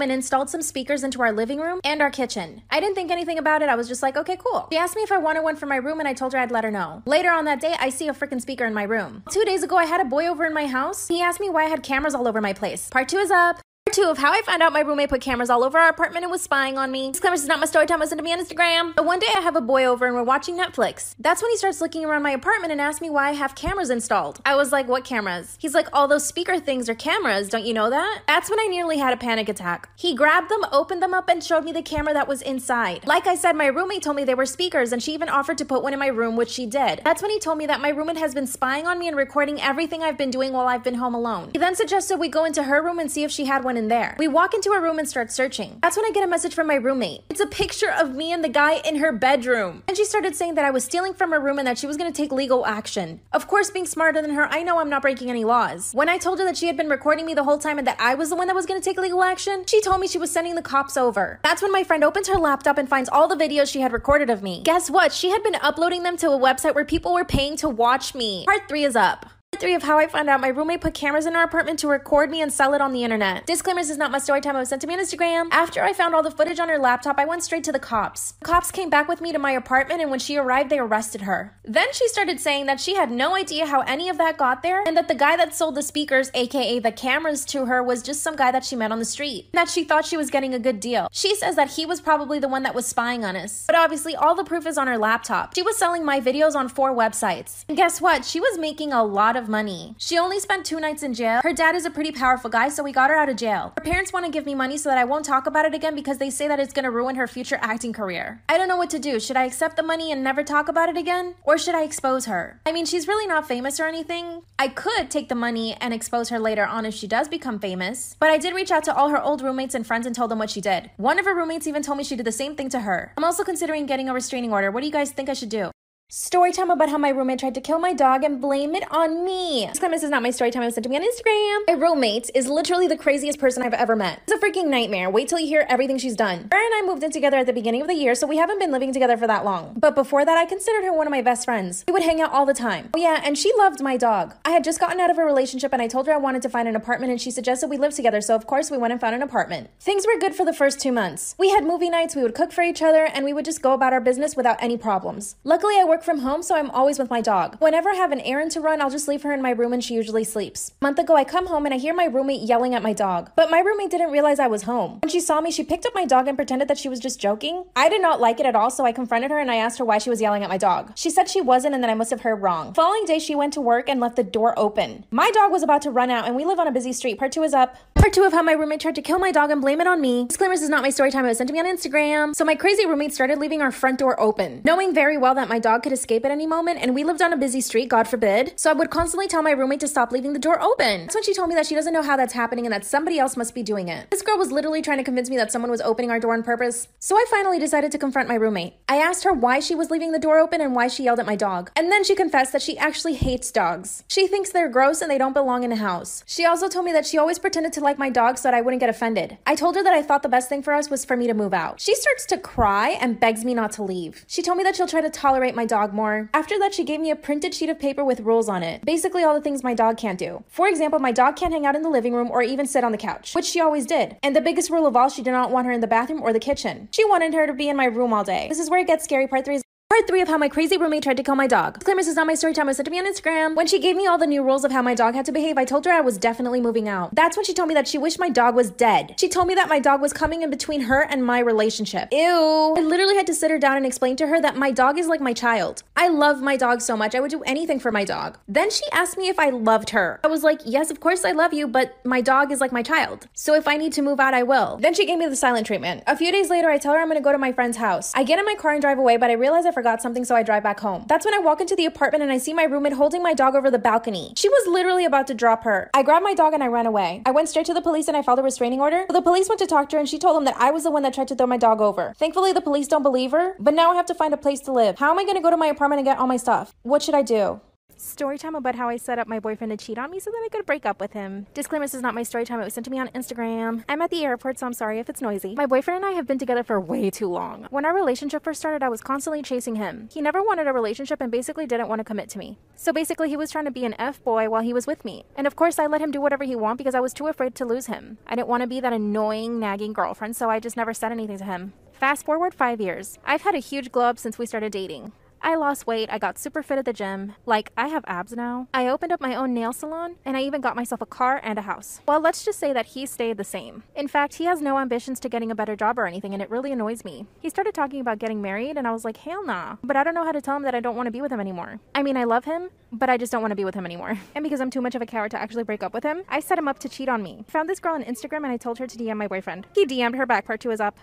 and installed some speakers into our living room and our kitchen. I didn't think anything about it. I was just like, okay, cool. She asked me if I wanted one for my room and I told her I'd let her know. Later on that day, I see a freaking speaker in my room. 2 days ago, I had a boy over in my house. He asked me why I had cameras all over my place. Part 2 is up. Part 2 of how I found out my roommate put cameras all over our apartment and was spying on me. Disclaimer, this is not my story time. Listen to me on Instagram. But one day I have a boy over and we're watching Netflix. That's when he starts looking around my apartment and asks me why I have cameras installed. I was like, what cameras? He's like, all those speaker things are cameras. Don't you know that? That's when I nearly had a panic attack. He grabbed them, opened them up, and showed me the camera that was inside. Like I said, my roommate told me they were speakers and she even offered to put one in my room, which she did. That's when he told me that my roommate has been spying on me and recording everything I've been doing while I've been home alone. He then suggested we go into her room and see if she had one in there. We walk into her room and start searching. That's when I get a message from my roommate. It's a picture of me and the guy in her bedroom. And she started saying that I was stealing from her room and that she was going to take legal action. Of course, being smarter than her, I know I'm not breaking any laws. When I told her that she had been recording me the whole time and that I was the one that was going to take legal action, she told me she was sending the cops over. That's when my friend opens her laptop and finds all the videos she had recorded of me. Guess what? She had been uploading them to a website where people were paying to watch me. Part 3 is up. Part 3 of how I found out my roommate put cameras in our apartment to record me and sell it on the internet. Disclaimer, this is not my story time. It was sent to me on Instagram. After I found all the footage on her laptop, I went straight to the cops. The cops came back with me to my apartment, and when she arrived, they arrested her. Then she started saying that she had no idea how any of that got there, and that the guy that sold the speakers, aka the cameras, to her was just some guy that she met on the street, and that she thought she was getting a good deal. She says that he was probably the one that was spying on us. But obviously, all the proof is on her laptop. She was selling my videos on 4 websites. And guess what? She was making a lot of money. She only spent 2 nights in jail. Her dad is a pretty powerful guy, so we got her out of jail. Her parents want to give me money so that I won't talk about it again because they say that it's going to ruin her future acting career. I don't know what to do. Should I accept the money and never talk about it again? Or should I expose her? I mean, she's really not famous or anything. I could take the money and expose her later on if she does become famous. But I did reach out to all her old roommates and friends and told them what she did. One of her roommates even told me she did the same thing to her. I'm also considering getting a restraining order. What do you guys think I should do? Story time about how my roommate tried to kill my dog and blame it on me. This is not my story time. It was sent to me on Instagram. My roommate is literally the craziest person I've ever met. It's a freaking nightmare. Wait till you hear everything she's done. Her and I moved in together at the beginning of the year, so we haven't been living together for that long. But before that, I considered her one of my best friends. We would hang out all the time. Oh yeah, and she loved my dog. I had just gotten out of a relationship and I told her I wanted to find an apartment and she suggested we live together, so of course we went and found an apartment. Things were good for the first 2 months. We had movie nights, we would cook for each other, and we would just go about our business without any problems. Luckily, I work from home, so I'm always with my dog. Whenever I have an errand to run, I'll just leave her in my room and she usually sleeps. A month ago, I come home and I hear my roommate yelling at my dog. But my roommate didn't realize I was home. When she saw me, she picked up my dog and pretended that she was just joking. I did not like it at all, so I confronted her and I asked her why she was yelling at my dog. She said she wasn't and that I must have heard wrong. The following day, she went to work and left the door open. My dog was about to run out and we live on a busy street. Part 2 is up. Part 2 of how my roommate tried to kill my dog and blame it on me. Disclaimer, this is not my story time. It was sent to me on Instagram. So my crazy roommate started leaving our front door open, knowing very well that my dog could escape at any moment, and we lived on a busy street, God forbid. So I would constantly tell my roommate to stop leaving the door open. That's when she told me that she doesn't know how that's happening and that somebody else must be doing it. This girl was literally trying to convince me that someone was opening our door on purpose. So I finally decided to confront my roommate. I asked her why she was leaving the door open and why she yelled at my dog. And then she confessed that she actually hates dogs. She thinks they're gross and they don't belong in a house. She also told me that she always pretended to like my dog so that I wouldn't get offended. I told her that I thought the best thing for us was for me to move out. She starts to cry and begs me not to leave. She told me that she'll try to tolerate my dog more. After that, she gave me a printed sheet of paper with rules on it. Basically all the things my dog can't do. For example, my dog can't hang out in the living room or even sit on the couch, which she always did. And the biggest rule of all, she did not want her in the bathroom or the kitchen. She wanted her to be in my room all day. This is where it gets scary. Part 3 is Part 3 of how my crazy roommate tried to kill my dog. Disclaimer, this is not my story time. It was sent to me on Instagram. When she gave me all the new rules of how my dog had to behave, I told her I was definitely moving out. That's when she told me that she wished my dog was dead. She told me that my dog was coming in between her and my relationship. Ew. I literally had to sit her down and explain to her that my dog is like my child. I love my dog so much. I would do anything for my dog. Then she asked me if I loved her. I was like, yes, of course I love you, but my dog is like my child. So if I need to move out, I will. Then she gave me the silent treatment. A few days later, I tell her I'm gonna go to my friend's house. I get in my car and drive away, but I realize I forgot something, so I drive back home. That's when I walk into the apartment and I see my roommate holding my dog over the balcony. She was literally about to drop her. I grabbed my dog and I ran away. I went straight to the police and I filed a restraining order. So the police went to talk to her and she told them that I was the one that tried to throw my dog over. Thankfully, the police don't believe her, but now I have to find a place to live. How am I gonna go to my apartment and get all my stuff? What should I do? Story time about how I set up my boyfriend to cheat on me so that I could break up with him. Disclaimer, this is not my story time. It was sent to me on Instagram. I'm at the airport, so I'm sorry if it's noisy. My boyfriend and I have been together for way too long. When our relationship first started, I was constantly chasing him. He never wanted a relationship and basically didn't want to commit to me. So basically, he was trying to be an F-boy while he was with me. And of course, I let him do whatever he wanted because I was too afraid to lose him. I didn't want to be that annoying, nagging girlfriend, so I just never said anything to him. Fast forward 5 years. I've had a huge glow up since we started dating. I lost weight, I got super fit at the gym, like I have abs now. I opened up my own nail salon, and I even got myself a car and a house. Well, let's just say that he stayed the same. In fact, he has no ambitions to getting a better job or anything, and it really annoys me. He started talking about getting married, and I was like, hell nah. But I don't know how to tell him that I don't want to be with him anymore. I mean, I love him, but I just don't want to be with him anymore. And because I'm too much of a coward to actually break up with him, I set him up to cheat on me. I found this girl on Instagram, and I told her to DM my boyfriend. He DM'd her back. Part 2 is up.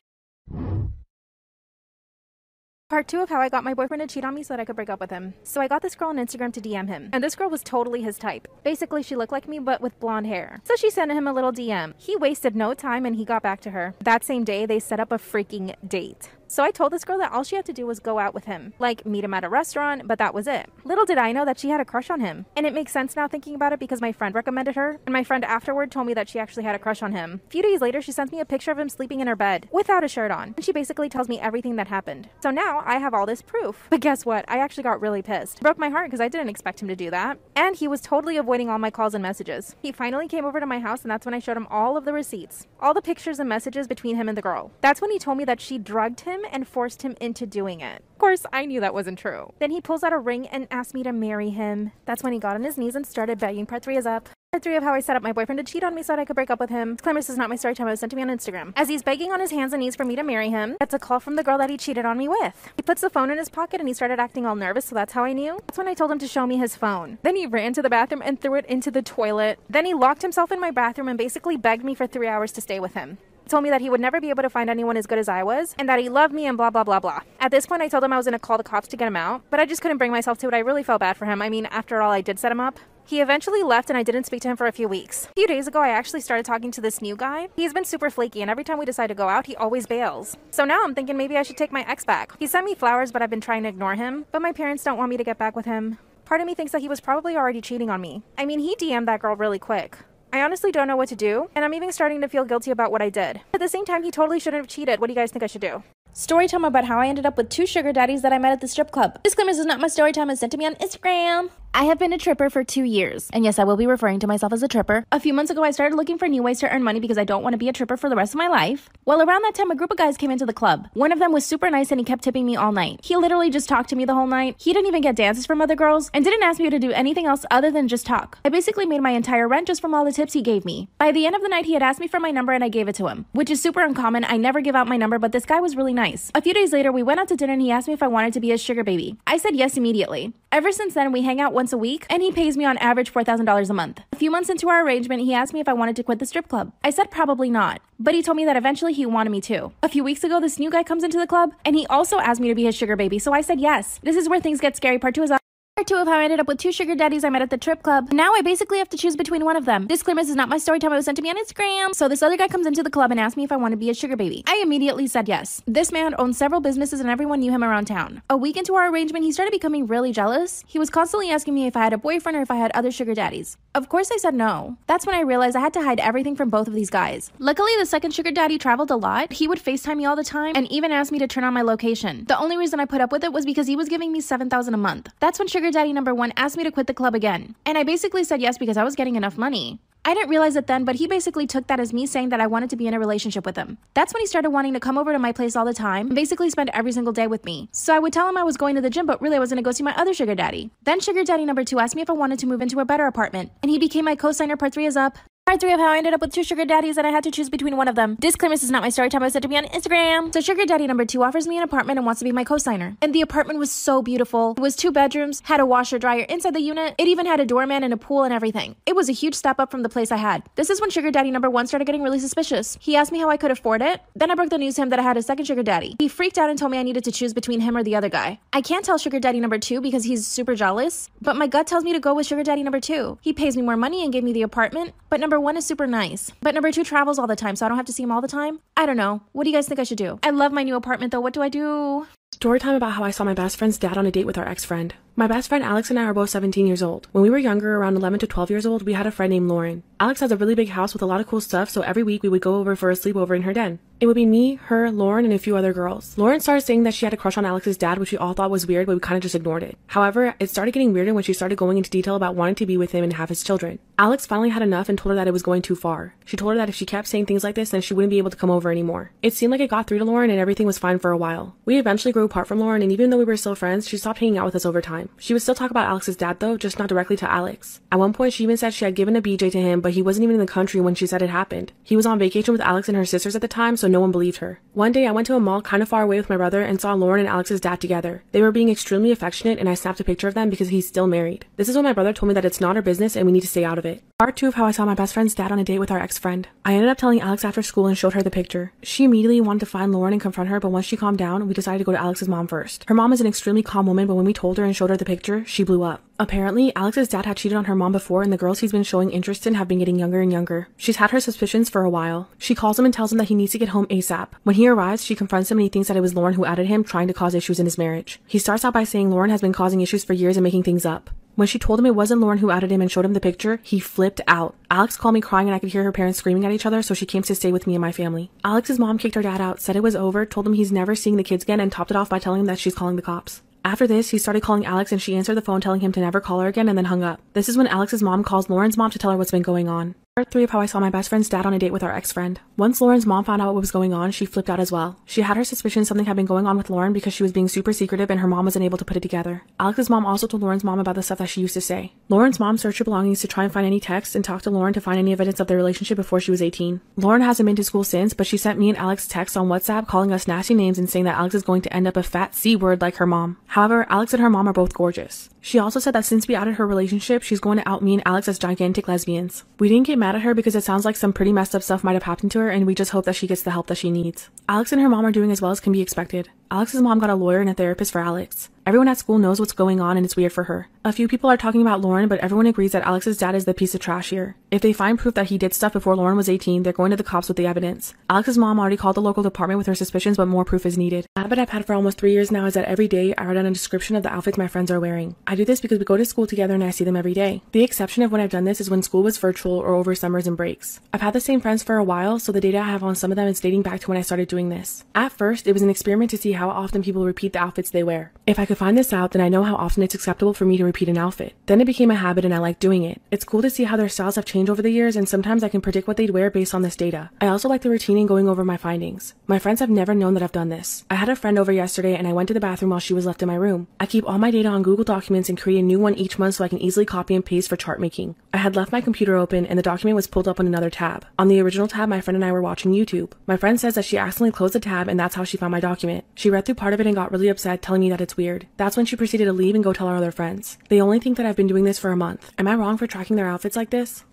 Part 2 of how I got my boyfriend to cheat on me so that I could break up with him. So I got this girl on Instagram to DM him. And this girl was totally his type. Basically, she looked like me, but with blonde hair. So she sent him a little DM. He wasted no time and he got back to her. That same day, they set up a freaking date. So I told this girl that all she had to do was go out with him. Like, meet him at a restaurant, but that was it. Little did I know that she had a crush on him. And it makes sense now thinking about it because my friend recommended her. And my friend afterward told me that she actually had a crush on him. A few days later, she sent me a picture of him sleeping in her bed without a shirt on. And she basically tells me everything that happened. So now I have all this proof. But guess what? I actually got really pissed. It broke my heart because I didn't expect him to do that. And he was totally avoiding all my calls and messages. He finally came over to my house and that's when I showed him all of the receipts. All the pictures and messages between him and the girl. That's when he told me that she drugged him and forced him into doing it. Of course, I knew that wasn't true. Then he pulls out a ring and asked me to marry him. That's when he got on his knees and started begging. Part 3 is up. Part 3 of how I set up my boyfriend to cheat on me so that I could break up with him. Disclaimer, this is not my story time. It was sent to me on Instagram. As he's begging on his hands and knees for me to marry him, that's a call from the girl that he cheated on me with. He puts the phone in his pocket and he started acting all nervous, so that's how I knew. That's when I told him to show me his phone. Then he ran to the bathroom and threw it into the toilet. Then he locked himself in my bathroom and basically begged me for 3 hours to stay with him. Told me that he would never be able to find anyone as good as I was, and that he loved me and blah, blah, blah, blah. At this point, I told him I was going to call the cops to get him out, but I just couldn't bring myself to it. I really felt bad for him. I mean, after all, I did set him up. He eventually left and I didn't speak to him for a few weeks. A few days ago, I actually started talking to this new guy. He's been super flaky, and every time we decide to go out, he always bails. So now I'm thinking maybe I should take my ex back. He sent me flowers, but I've been trying to ignore him. But my parents don't want me to get back with him. Part of me thinks that he was probably already cheating on me. I mean, he DM'd that girl really quick. I honestly don't know what to do, and I'm even starting to feel guilty about what I did. At the same time, he totally shouldn't have cheated. What do you guys think I should do? Story time about how I ended up with 2 sugar daddies that I met at the strip club. Disclaimer, this is not my story time. It's sent to me on Instagram. I have been a tripper for 2 years. And yes, I will be referring to myself as a tripper. A few months ago, I started looking for new ways to earn money because I don't want to be a tripper for the rest of my life. Well, around that time, a group of guys came into the club. One of them was super nice and he kept tipping me all night. He literally just talked to me the whole night. He didn't even get dances from other girls and didn't ask me to do anything else other than just talk. I basically made my entire rent just from all the tips he gave me. By the end of the night, he had asked me for my number and I gave it to him, which is super uncommon. I never give out my number, but this guy was really nice. A few days later, we went out to dinner and he asked me if I wanted to be his sugar baby. I said yes immediately. Ever since then, we hang out once a week and he pays me on average $4,000 a month. A few months into our arrangement, he asked me if I wanted to quit the strip club. I said probably not, but he told me that eventually he wanted me to. A few weeks ago, this new guy comes into the club and he also asked me to be his sugar baby, so I said yes. This is where things get scary. Part 2 is up. Part 2 of how I ended up with 2 sugar daddies I met at the trip club. Now I basically have to choose between one of them. Disclaimer, this is not my story time. It was sent to me on Instagram. So this other guy comes into the club and asked me if I want to be a sugar baby. I immediately said yes. This man owned several businesses and everyone knew him around town. A week into our arrangement, he started becoming really jealous. He was constantly asking me if I had a boyfriend or if I had other sugar daddies. Of course I said no. That's when I realized I had to hide everything from both of these guys. Luckily, the second sugar daddy traveled a lot. He would FaceTime me all the time and even asked me to turn on my location. The only reason I put up with it was because he was giving me $7,000 a month. That's when sugar daddy number 1 asked me to quit the club again. And I basically said yes because I was getting enough money. I didn't realize it then, but he basically took that as me saying that I wanted to be in a relationship with him. That's when he started wanting to come over to my place all the time and basically spend every single day with me. So I would tell him I was going to the gym, but really I was going to go see my other sugar daddy. Then sugar daddy number 2 asked me if I wanted to move into a better apartment, and he became my co-signer. Part 3 is up. Part 3 of how I ended up with 2 sugar daddies and I had to choose between one of them. Disclaimer, this is not my story time. It was sent to me on Instagram. So sugar daddy number 2 offers me an apartment and wants to be my co-signer. And the apartment was so beautiful. It was 2 bedrooms, had a washer dryer inside the unit. It even had a doorman and a pool and everything. It was a huge step up from the place I had. This is when sugar daddy number 1 started getting really suspicious. He asked me how I could afford it. Then I broke the news to him that I had a second sugar daddy. He freaked out and told me I needed to choose between him or the other guy. I can't tell sugar daddy number 2 because he's super jealous, but my gut tells me to go with sugar daddy number 2. He pays me more money and gave me the apartment, but number 1 is super nice. But number 2 travels all the time, so I don't have to see him all the time. I don't know. What do you guys think I should do? I love my new apartment though. What do I do? Story time about how I saw my best friend's dad on a date with our ex-friend. My best friend Alex and I are both 17 years old. When we were younger, around 11 to 12 years old, we had a friend named Lauren. Alex has a really big house with a lot of cool stuff, so every week we would go over for a sleepover in her den. It would be me, her, Lauren, and a few other girls. Lauren started saying that she had a crush on Alex's dad, which we all thought was weird, but we kind of just ignored it. However, it started getting weirder when she started going into detail about wanting to be with him and have his children. Alex finally had enough and told her that it was going too far. She told her that if she kept saying things like this, then she wouldn't be able to come over anymore. It seemed like it got through to Lauren and everything was fine for a while. We eventually grew apart from Lauren, and even though we were still friends, she stopped hanging out with us over time. She would still talk about Alex's dad though, just not directly to Alex. At one point, she even said she had given a BJ to him, but he wasn't even in the country when she said it happened. He was on vacation with Alex and her sisters at the time, so no one believed her. One day, I went to a mall kind of far away with my brother and saw Lauren and Alex's dad together. They were being extremely affectionate, and I snapped a picture of them because he's still married. This is when my brother told me that it's not our business and we need to stay out of it. Part 2 of how I saw my best friend's dad on a date with our ex-friend. I ended up telling Alex after school and showed her the picture. She immediately wanted to find Lauren and confront her, but once she calmed down, we decided to go to Alex's mom first. Her mom is an extremely calm woman, but when we told her and showed her the picture, she blew up. Apparently, Alex's dad had cheated on her mom before, and the girls he's been showing interest in have been getting younger and younger. She's had her suspicions for a while. She calls him and tells him that he needs to get home ASAP. When he arrives, she confronts him and he thinks that it was Lauren who added him, trying to cause issues in his marriage. He starts out by saying Lauren has been causing issues for years and making things up. When she told him it wasn't Lauren who added him and showed him the picture, he flipped out. Alex called me crying and I could hear her parents screaming at each other, so she came to stay with me and my family. Alex's mom kicked her dad out, said it was over, told him he's never seeing the kids again, and topped it off by telling him that she's calling the cops. After this, he started calling Alex and she answered the phone telling him to never call her again and then hung up. This is when Alex's mom calls Lauren's mom to tell her what's been going on. Part 3 of how I saw my best friend's dad on a date with our ex-friend. Once Lauren's mom found out what was going on, she flipped out as well. She had her suspicions something had been going on with Lauren because she was being super secretive and her mom wasn't able to put it together. Alex's mom also told Lauren's mom about the stuff that she used to say. Lauren's mom searched her belongings to try and find any texts and talked to Lauren to find any evidence of their relationship before she was 18. Lauren hasn't been to school since, but she sent me and Alex texts on WhatsApp calling us nasty names and saying that Alex is going to end up a fat C word like her mom. However, Alex and her mom are both gorgeous. She also said that since we outed her relationship, she's going to out me and Alex as gigantic lesbians. We didn't get mad at her because it sounds like some pretty messed up stuff might have happened to her, and we just hope that she gets the help that she needs. Alex and her mom are doing as well as can be expected. Alex's mom got a lawyer and a therapist for Alex. Everyone at school knows what's going on and it's weird for her. A few people are talking about Lauren, but everyone agrees that Alex's dad is the piece of trash here. If they find proof that he did stuff before Lauren was 18, they're going to the cops with the evidence. Alex's mom already called the local department with her suspicions, but more proof is needed. A habit I've had for almost 3 years now is that every day I write down a description of the outfits my friends are wearing. I do this because we go to school together and I see them every day. The exception of when I've done this is when school was virtual or over summers and breaks. I've had the same friends for a while, so the data I have on some of them is dating back to when I started doing this. At first, it was an experiment to see how often people repeat the outfits they wear. If I could find this out, then I know how often it's acceptable for me to repeat an outfit. Then it became a habit and I like doing it. It's cool to see how their styles have changed over the years, and sometimes I can predict what they'd wear based on this data. I also like the routine and going over my findings. My friends have never known that I've done this. I had a friend over yesterday and I went to the bathroom while she was left in my room. I keep all my data on Google Documents and create a new one each month so I can easily copy and paste for chart making. I had left my computer open and the document was pulled up on another tab. On the original tab, my friend and I were watching YouTube. My friend says that she accidentally closed the tab and that's how she found my document. She read through part of it and got really upset, telling me that it's weird. That's when she proceeded to leave and go tell our other friends. They only think that I've been doing this for a month. Am I wrong for tracking their outfits like this?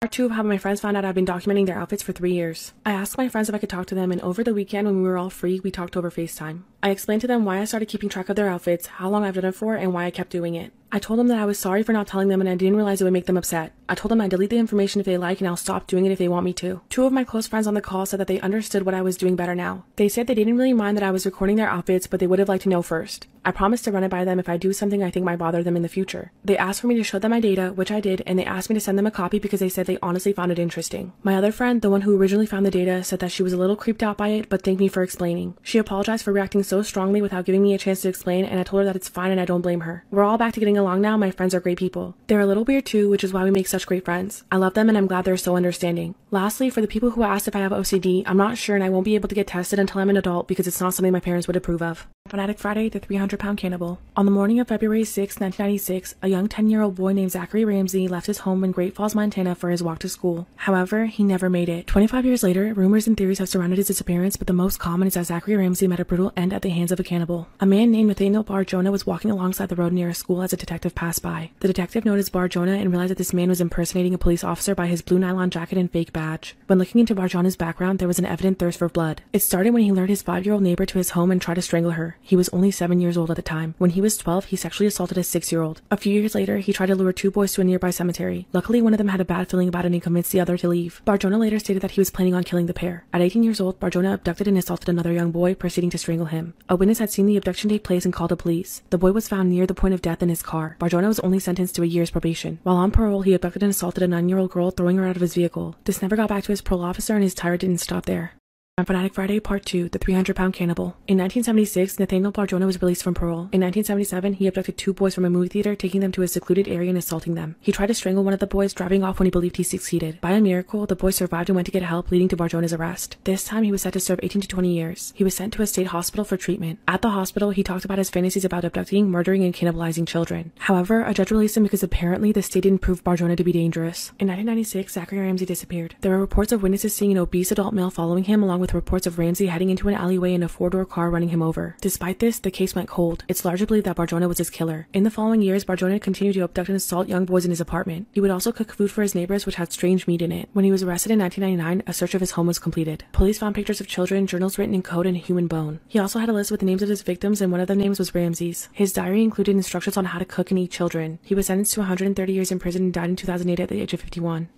Part 2 of how my friends found out I've been documenting their outfits for 3 years. I asked my friends if I could talk to them, and over the weekend when we were all free, we talked over FaceTime. I explained to them why I started keeping track of their outfits, how long I've done it for, and why I kept doing it. I told them that I was sorry for not telling them and I didn't realize it would make them upset. I told them I'd delete the information if they like and I'll stop doing it if they want me to. 2 of my close friends on the call said that they understood what I was doing better now. They said they didn't really mind that I was recording their outfits, but they would have liked to know first. I promised to run it by them if I do something I think might bother them in the future. They asked for me to show them my data, which I did, and they asked me to send them a copy because they said they honestly found it interesting. My other friend, the one who originally found the data, said that she was a little creeped out by it, but thanked me for explaining. She apologized for reacting so strongly without giving me a chance to explain, and I told her that it's fine and I don't blame her. We're all back to getting along now. My friends are great people. They're a little weird too, which is why we make such great friends. I love them and I'm glad they're so understanding. Lastly, for the people who asked if I have OCD, I'm not sure and I won't be able to get tested until I'm an adult because it's not something my parents would approve of. Fanatic Friday, the 300-pound cannibal. On the morning of February 6, 1996, a young 10-year-old boy named Zachary Ramsey left his home in Great Falls, Montana for his walk to school. However, he never made it. 25 years later, rumors and theories have surrounded his disappearance, but the most common is that Zachary Ramsey met a brutal end at the hands of a cannibal. A man named Nathaniel Bar-Jonah was walking alongside the road near a school as a detective passed by. The detective noticed Bar-Jonah and realized that this man was impersonating a police officer by his blue nylon jacket and fake badge. When looking into Bar-Jonah's background, there was an evident thirst for blood. It started when he lured his 5-year-old neighbor to his home and tried to strangle her. He was only 7 years old at the time. When he was 12, he sexually assaulted a 6-year-old. A few years later, he tried to lure 2 boys to a nearby cemetery. Luckily, one of them had a bad feeling about it and convinced the other to leave. Bar-Jonah later stated that he was planning on killing the pair. At 18 years old, Bar-Jonah abducted and assaulted another young boy, proceeding to strangle him. him. A witness had seen the abduction take place and called the police. The boy was found near the point of death in his car. Barjona was only sentenced to a year's probation. While on parole, he abducted and assaulted a 9-year-old girl, throwing her out of his vehicle. This never got back to his parole officer, and his tirade didn't stop there. On Fanatic Friday Part 2, The 300-Pound Cannibal. In 1976, Nathaniel Barjona was released from parole. In 1977, he abducted 2 boys from a movie theater, taking them to a secluded area and assaulting them. He tried to strangle one of the boys, driving off when he believed he succeeded. By a miracle, the boy survived and went to get help, leading to Barjona's arrest. This time, he was set to serve 18 to 20 years. He was sent to a state hospital for treatment. At the hospital, he talked about his fantasies about abducting, murdering, and cannibalizing children. However, a judge released him because apparently the state didn't prove Barjona to be dangerous. In 1996, Zachary Ramsey disappeared. There were reports of witnesses seeing an obese adult male following him, along with reports of Ramsey heading into an alleyway in a 4-door car running him over. Despite this, the case went cold. It's largely believed that Barjona was his killer. In the following years, Barjona continued to abduct and assault young boys in his apartment. He would also cook food for his neighbors, which had strange meat in it. When he was arrested in 1999, a search of his home was completed. Police found pictures of children, journals written in code, and a human bone. He also had a list with the names of his victims, and one of the names was Ramsey's. His diary included instructions on how to cook and eat children. He was sentenced to 130 years in prison and died in 2008 at the age of 51.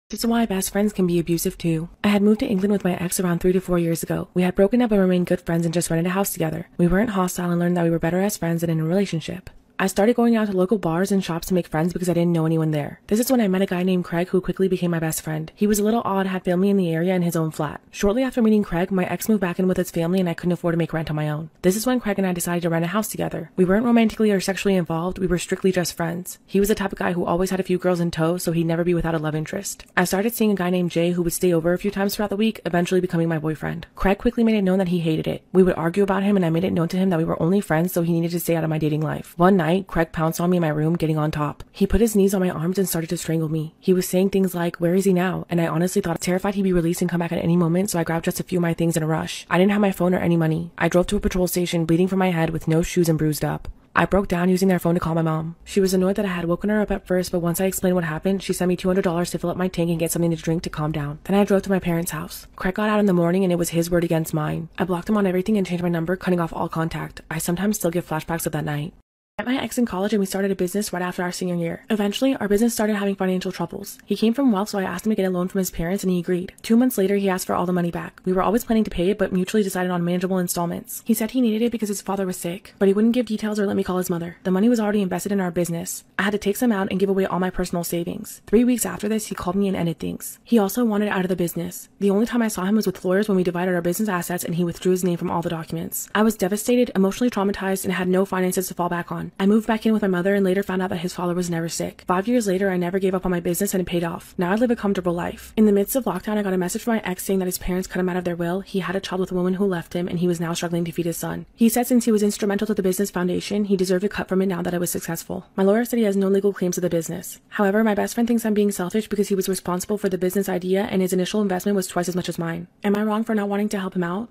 This is why best friends can be abusive too. I had moved to England with my ex around 3 to 4 years ago. We had broken up but remained good friends and just rented a house together. We weren't hostile and learned that we were better as friends than in a relationship. I started going out to local bars and shops to make friends because I didn't know anyone there. This is when I met a guy named Craig who quickly became my best friend. He was a little odd, had family in the area and his own flat. Shortly after meeting Craig, my ex moved back in with his family and I couldn't afford to make rent on my own. This is when Craig and I decided to rent a house together. We weren't romantically or sexually involved, we were strictly just friends. He was the type of guy who always had a few girls in tow, so he'd never be without a love interest. I started seeing a guy named Jay who would stay over a few times throughout the week, eventually becoming my boyfriend. Craig quickly made it known that he hated it. We would argue about him and I made it known to him that we were only friends, so he needed to stay out of my dating life. One night, Craig pounced on me in my room, getting on top. He put his knees on my arms and started to strangle me. He was saying things like, "Where is he now?" And I honestly thought, terrified he'd be released and come back at any moment, so I grabbed just a few of my things in a rush. I didn't have my phone or any money. I drove to a patrol station, bleeding from my head with no shoes and bruised up. I broke down using their phone to call my mom. She was annoyed that I had woken her up at first, but once I explained what happened, she sent me $200 to fill up my tank and get something to drink to calm down. Then I drove to my parents' house. Craig got out in the morning and it was his word against mine. I blocked him on everything and changed my number, cutting off all contact. I sometimes still get flashbacks of that night. I met my ex in college and we started a business right after our senior year. Eventually, our business started having financial troubles. He came from wealth, so I asked him to get a loan from his parents and he agreed. 2 months later, he asked for all the money back. We were always planning to pay it, but mutually decided on manageable installments. He said he needed it because his father was sick, but he wouldn't give details or let me call his mother. The money was already invested in our business. I had to take some out and give away all my personal savings. 3 weeks after this, he called me and ended things. He also wanted out of the business. The only time I saw him was with lawyers when we divided our business assets and he withdrew his name from all the documents. I was devastated, emotionally traumatized, and had no finances to fall back on. I moved back in with my mother and later found out that his father was never sick. 5 years later, I never gave up on my business and it paid off. Now I live a comfortable life. In the midst of lockdown, I got a message from my ex saying that his parents cut him out of their will. He had a child with a woman who left him and he was now struggling to feed his son. He said since he was instrumental to the business foundation, he deserved a cut from it now that it was successful. My lawyer said he has no legal claims to the business. However, my best friend thinks I'm being selfish because he was responsible for the business idea and his initial investment was twice as much as mine. Am I wrong for not wanting to help him out?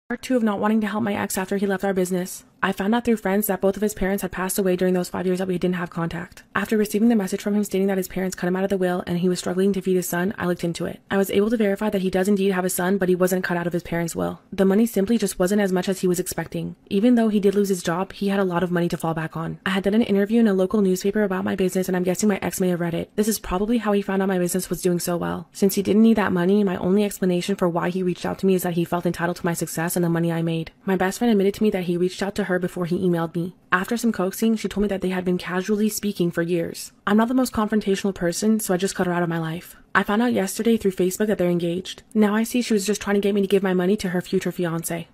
Part 2 of not wanting to help my ex after he left our business. I found out through friends that both of his parents had passed away during those 5 years that we didn't have contact. After receiving the message from him stating that his parents cut him out of the will and he was struggling to feed his son, I looked into it. I was able to verify that he does indeed have a son, but he wasn't cut out of his parents' will. The money simply just wasn't as much as he was expecting. Even though he did lose his job, he had a lot of money to fall back on. I had done an interview in a local newspaper about my business and I'm guessing my ex may have read it. This is probably how he found out my business was doing so well. Since he didn't need that money, my only explanation for why he reached out to me is that he felt entitled to my success and the money I made. My best friend admitted to me that he reached out to her before he emailed me. After some coaxing, she told me that they had been casually speaking for years. I'm not the most confrontational person, so I just cut her out of my life. I found out yesterday through Facebook that they're engaged. Now I see she was just trying to get me to give my money to her future fiancé.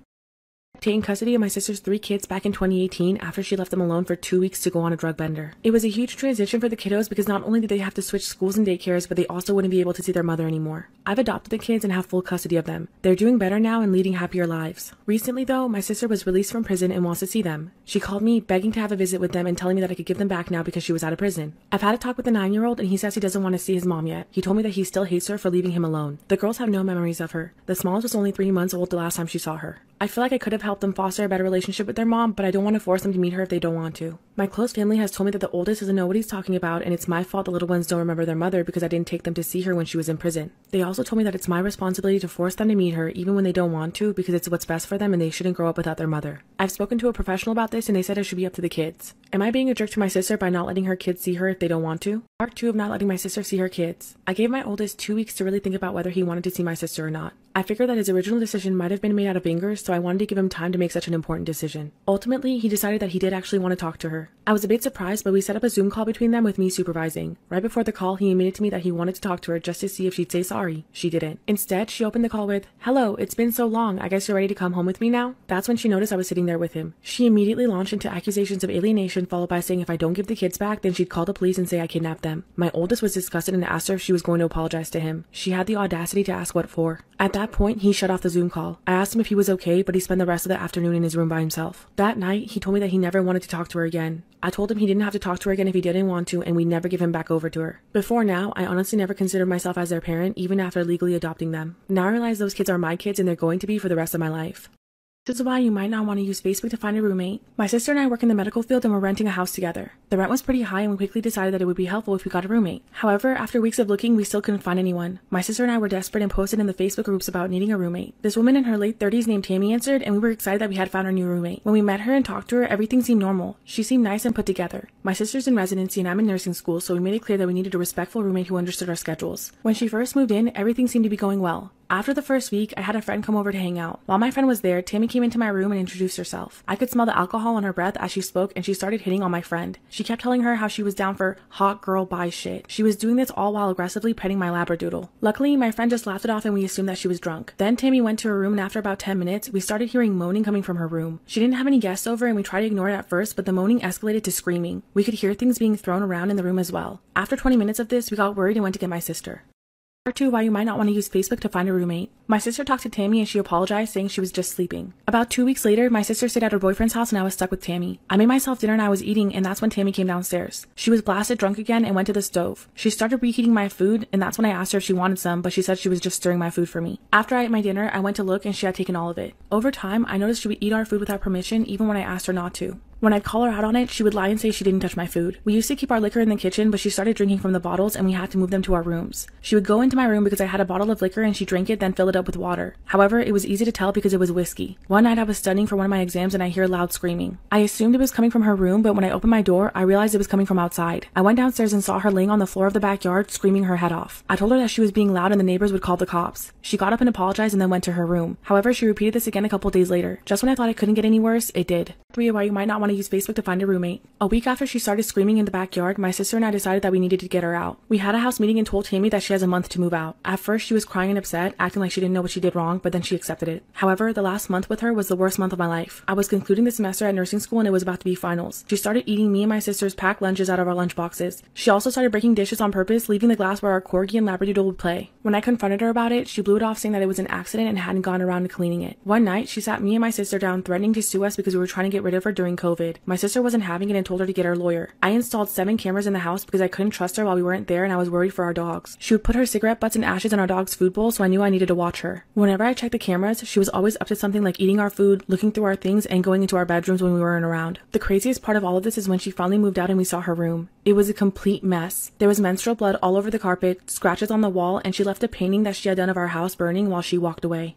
Taking custody of my sister's 3 kids back in 2018 after she left them alone for 2 weeks to go on a drug bender. It was a huge transition for the kiddos because not only did they have to switch schools and daycares, but they also wouldn't be able to see their mother anymore. I've adopted the kids and have full custody of them. They're doing better now and leading happier lives. Recently though, my sister was released from prison and wants to see them. She called me begging to have a visit with them and telling me that I could give them back now because she was out of prison. I've had a talk with the 9-year-old and he says he doesn't want to see his mom yet. He told me that he still hates her for leaving him alone. The girls have no memories of her. The smallest was only 3 months old the last time she saw her. I feel like I could have helped them foster a better relationship with their mom, but I don't want to force them to meet her if they don't want to. My close family has told me that the oldest doesn't know what he's talking about and it's my fault the little ones don't remember their mother because I didn't take them to see her when she was in prison. They also told me that it's my responsibility to force them to meet her even when they don't want to because it's what's best for them and they shouldn't grow up without their mother. I've spoken to a professional about this and they said it should be up to the kids. Am I being a jerk to my sister by not letting her kids see her if they don't want to? Part 2 of not letting my sister see her kids. I gave my oldest 2 weeks to really think about whether he wanted to see my sister or not. I figured that his original decision might have been made out of anger, so I wanted to give him time to make such an important decision. Ultimately, he decided that he did actually want to talk to her. I was a bit surprised, but we set up a Zoom call between them with me supervising. Right before the call, he admitted to me that he wanted to talk to her just to see if she'd say sorry. She didn't. Instead, she opened the call with, "Hello, it's been so long. I guess you're ready to come home with me now?" That's when she noticed I was sitting there with him. She immediately launched into accusations of alienation, followed by saying if I don't give the kids back, then she'd call the police and say I kidnapped them. My oldest was disgusted and asked her if she was going to apologize to him. She had the audacity to ask what for. At that point, he shut off the Zoom call. I asked him if he was okay, but he spent the rest of the afternoon in his room by himself. That night, he told me that he never wanted to talk to her again. I told him he didn't have to talk to her again if he didn't want to, and we'd never give him back over to her. Before now, I honestly never considered myself as their parent, even after legally adopting them. Now I realize those kids are my kids and they're going to be for the rest of my life. This is why you might not want to use Facebook to find a roommate. My sister and I work in the medical field and we're renting a house together. The rent was pretty high and we quickly decided that it would be helpful if we got a roommate. However, after weeks of looking, we still couldn't find anyone. My sister and I were desperate and posted in the Facebook groups about needing a roommate. This woman in her late 30s named Tammy answered, and we were excited that we had found our new roommate. When we met her and talked to her, everything seemed normal. She seemed nice and put together. My sister's in residency and I'm in nursing school, so we made it clear that we needed a respectful roommate who understood our schedules. When she first moved in, everything seemed to be going well. After the first week, I had a friend come over to hang out. While my friend was there, Tammy came into my room and introduced herself. I could smell the alcohol on her breath as she spoke, and she started hitting on my friend. She kept telling her how she was down for hot girl bye shit. She was doing this all while aggressively petting my labradoodle. Luckily, my friend just laughed it off and we assumed that she was drunk. Then Tammy went to her room and after about 10 minutes, we started hearing moaning coming from her room. She didn't have any guests over and we tried to ignore it at first, but the moaning escalated to screaming. We could hear things being thrown around in the room as well. After 20 minutes of this, we got worried and went to get my sister. Part 2, why you might not want to use Facebook to find a roommate. My sister talked to Tammy and she apologized, saying she was just sleeping. About 2 weeks later, my sister stayed at her boyfriend's house and I was stuck with Tammy. I made myself dinner and I was eating, and that's when Tammy came downstairs. She was blasted drunk again and went to the stove. She started reheating my food, and that's when I asked her if she wanted some, but she said she was just stirring my food for me. After I ate my dinner, I went to look and she had taken all of it. Over time, I noticed she would eat our food without permission, even when I asked her not to. When I'd call her out on it, she would lie and say she didn't touch my food. We used to keep our liquor in the kitchen, but she started drinking from the bottles and we had to move them to our rooms. She would go into my room because I had a bottle of liquor and she drank it, then fill it up with water. However, it was easy to tell because it was whiskey. One night I was studying for one of my exams and I hear loud screaming. I assumed it was coming from her room, but when I opened my door, I realized it was coming from outside. I went downstairs and saw her laying on the floor of the backyard, screaming her head off. I told her that she was being loud and the neighbors would call the cops. She got up and apologized and then went to her room. However, she repeated this again a couple days later. Just when I thought it couldn't get any worse, it did. 3, why you might not want to use Facebook to find a roommate. A week after she started screaming in the backyard, my sister and I decided that we needed to get her out. We had a house meeting and told Tammy that she has a month to move out. At first, she was crying and upset, acting like she didn't know what she did wrong, but then she accepted it. However, the last month with her was the worst month of my life. I was concluding the semester at nursing school and it was about to be finals. She started eating me and my sister's packed lunches out of our lunch boxes. She also started breaking dishes on purpose, leaving the glass where our corgi and labradoodle would play. When I confronted her about it, she blew it off, saying that it was an accident and hadn't gone around to cleaning it. One night, she sat me and my sister down, threatening to sue us because we were trying to get rid of her during COVID. My sister wasn't having it and told her to get her lawyer. I installed 7 cameras in the house because I couldn't trust her while we weren't there and I was worried for our dogs. She would put her cigarette butts and ashes in our dog's food bowl, so I knew I needed to watch her. Whenever I checked the cameras, she was always up to something like eating our food, looking through our things, and going into our bedrooms when we weren't around. The craziest part of all of this is when she finally moved out and we saw her room. It was a complete mess. There was menstrual blood all over the carpet, scratches on the wall, and she left a painting that she had done of our house burning while she walked away.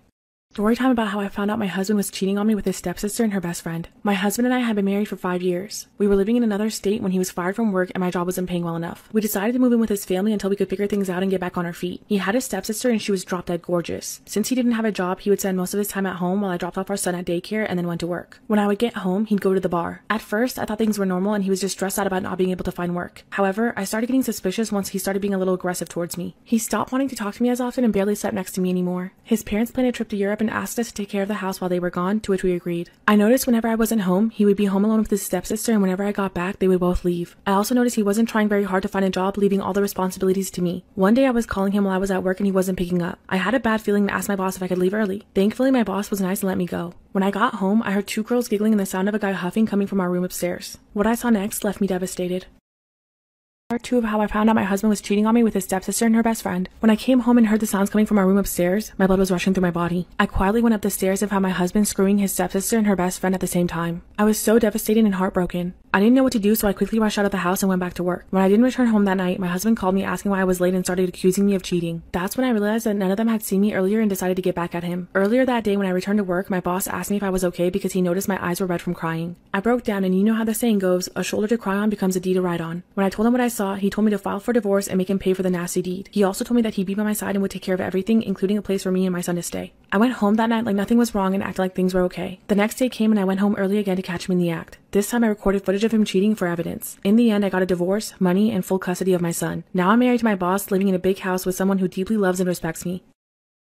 Story time about how I found out my husband was cheating on me with his stepsister and her best friend. My husband and I had been married for 5 years. We were living in another state when he was fired from work and my job wasn't paying well enough. We decided to move in with his family until we could figure things out and get back on our feet. He had a stepsister and she was drop dead gorgeous. Since he didn't have a job, he would spend most of his time at home while I dropped off our son at daycare and then went to work. When I would get home, he'd go to the bar. At first, I thought things were normal and he was just stressed out about not being able to find work. However, I started getting suspicious once he started being a little aggressive towards me. He stopped wanting to talk to me as often and barely slept next to me anymore. His parents planned a trip to Europe and asked us to take care of the house while they were gone, to which we agreed. I noticed whenever I wasn't home, he would be home alone with his stepsister, and whenever I got back, they would both leave. I also noticed he wasn't trying very hard to find a job, leaving all the responsibilities to me. One day I was calling him while I was at work and he wasn't picking up. I had a bad feeling and asked my boss if I could leave early. Thankfully, my boss was nice and let me go. When I got home, I heard 2 girls giggling and the sound of a guy huffing coming from our room upstairs. What I saw next left me devastated. Part 2 of how I found out my husband was cheating on me with his stepsister and her best friend. When I came home and heard the sounds coming from our room upstairs, my blood was rushing through my body. I quietly went up the stairs and found my husband screwing his stepsister and her best friend at the same time. I was so devastated and heartbroken. I didn't know what to do, so I quickly rushed out of the house and went back to work. When I didn't return home that night, my husband called me asking why I was late and started accusing me of cheating. That's when I realized that none of them had seen me earlier and decided to get back at him. Earlier that day when I returned to work, my boss asked me if I was okay because he noticed my eyes were red from crying. I broke down, and you know how the saying goes, a shoulder to cry on becomes a D to ride on. When I told him what I saw, he told me to file for divorce and make him pay for the nasty deed. He also told me that he'd be by my side and would take care of everything, including a place for me and my son to stay. I went home that night like nothing was wrong and acted like things were okay. The next day came and I went home early again to catch him in the act. This time I recorded footage of him cheating for evidence. In the end, I got a divorce, money, and full custody of my son. Now I'm married to my boss, living in a big house with someone who deeply loves and respects me.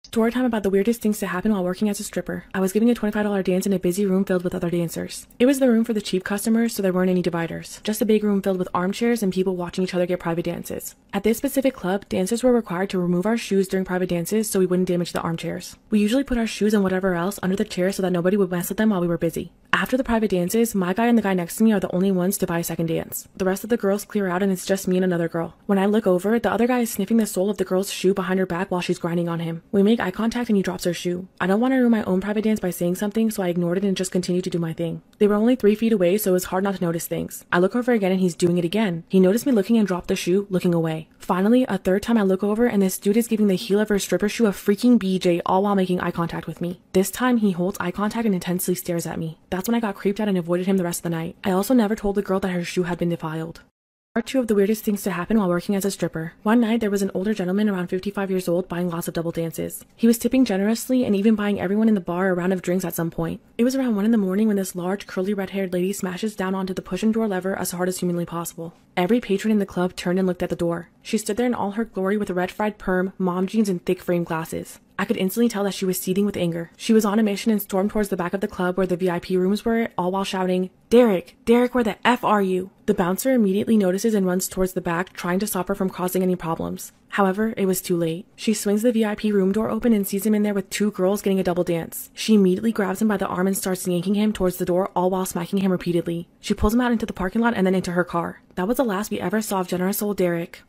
Storytime about the weirdest things to happen while working as a stripper. I was giving a $25 dance in a busy room filled with other dancers. It was the room for the cheap customers, so there weren't any dividers. Just a big room filled with armchairs and people watching each other get private dances. At this specific club, dancers were required to remove our shoes during private dances so we wouldn't damage the armchairs. We usually put our shoes and whatever else under the chair so that nobody would mess with them while we were busy. After the private dances, my guy and the guy next to me are the only ones to buy a second dance. The rest of the girls clear out and it's just me and another girl. When I look over, the other guy is sniffing the sole of the girl's shoe behind her back while she's grinding on him. We make eye contact and he drops her shoe. I don't want to ruin my own private dance by saying something, so I ignored it and just continued to do my thing. They were only 3 feet away, so it was hard not to notice things. I look over again and he's doing it again. He noticed me looking and dropped the shoe, looking away. Finally, a third time I look over and this dude is giving the heel of her stripper shoe a freaking BJ, all while making eye contact with me. This time he holds eye contact and intensely stares at me. That's when I got creeped out and avoided him the rest of the night. I also never told the girl that her shoe had been defiled. Part 2 of the weirdest things to happen while working as a stripper. One night, there was an older gentleman around 55 years old buying lots of double dances. He was tipping generously and even buying everyone in the bar a round of drinks at some point. It was around 1 in the morning when this large, curly, red-haired lady smashes down onto the push-and-door lever as hard as humanly possible. Every patron in the club turned and looked at the door. She stood there in all her glory with a red-fried perm, mom jeans, and thick frame glasses. I could instantly tell that she was seething with anger. She was on a mission and stormed towards the back of the club where the VIP rooms were, all while shouting, "Derek! Derek, where the F are you?" The bouncer immediately notices and runs towards the back, trying to stop her from causing any problems. However, it was too late. She swings the VIP room door open and sees him in there with 2 girls getting a double dance. She immediately grabs him by the arm and starts yanking him towards the door, all while smacking him repeatedly. She pulls him out into the parking lot and then into her car. That was the last we ever saw of generous old Derek.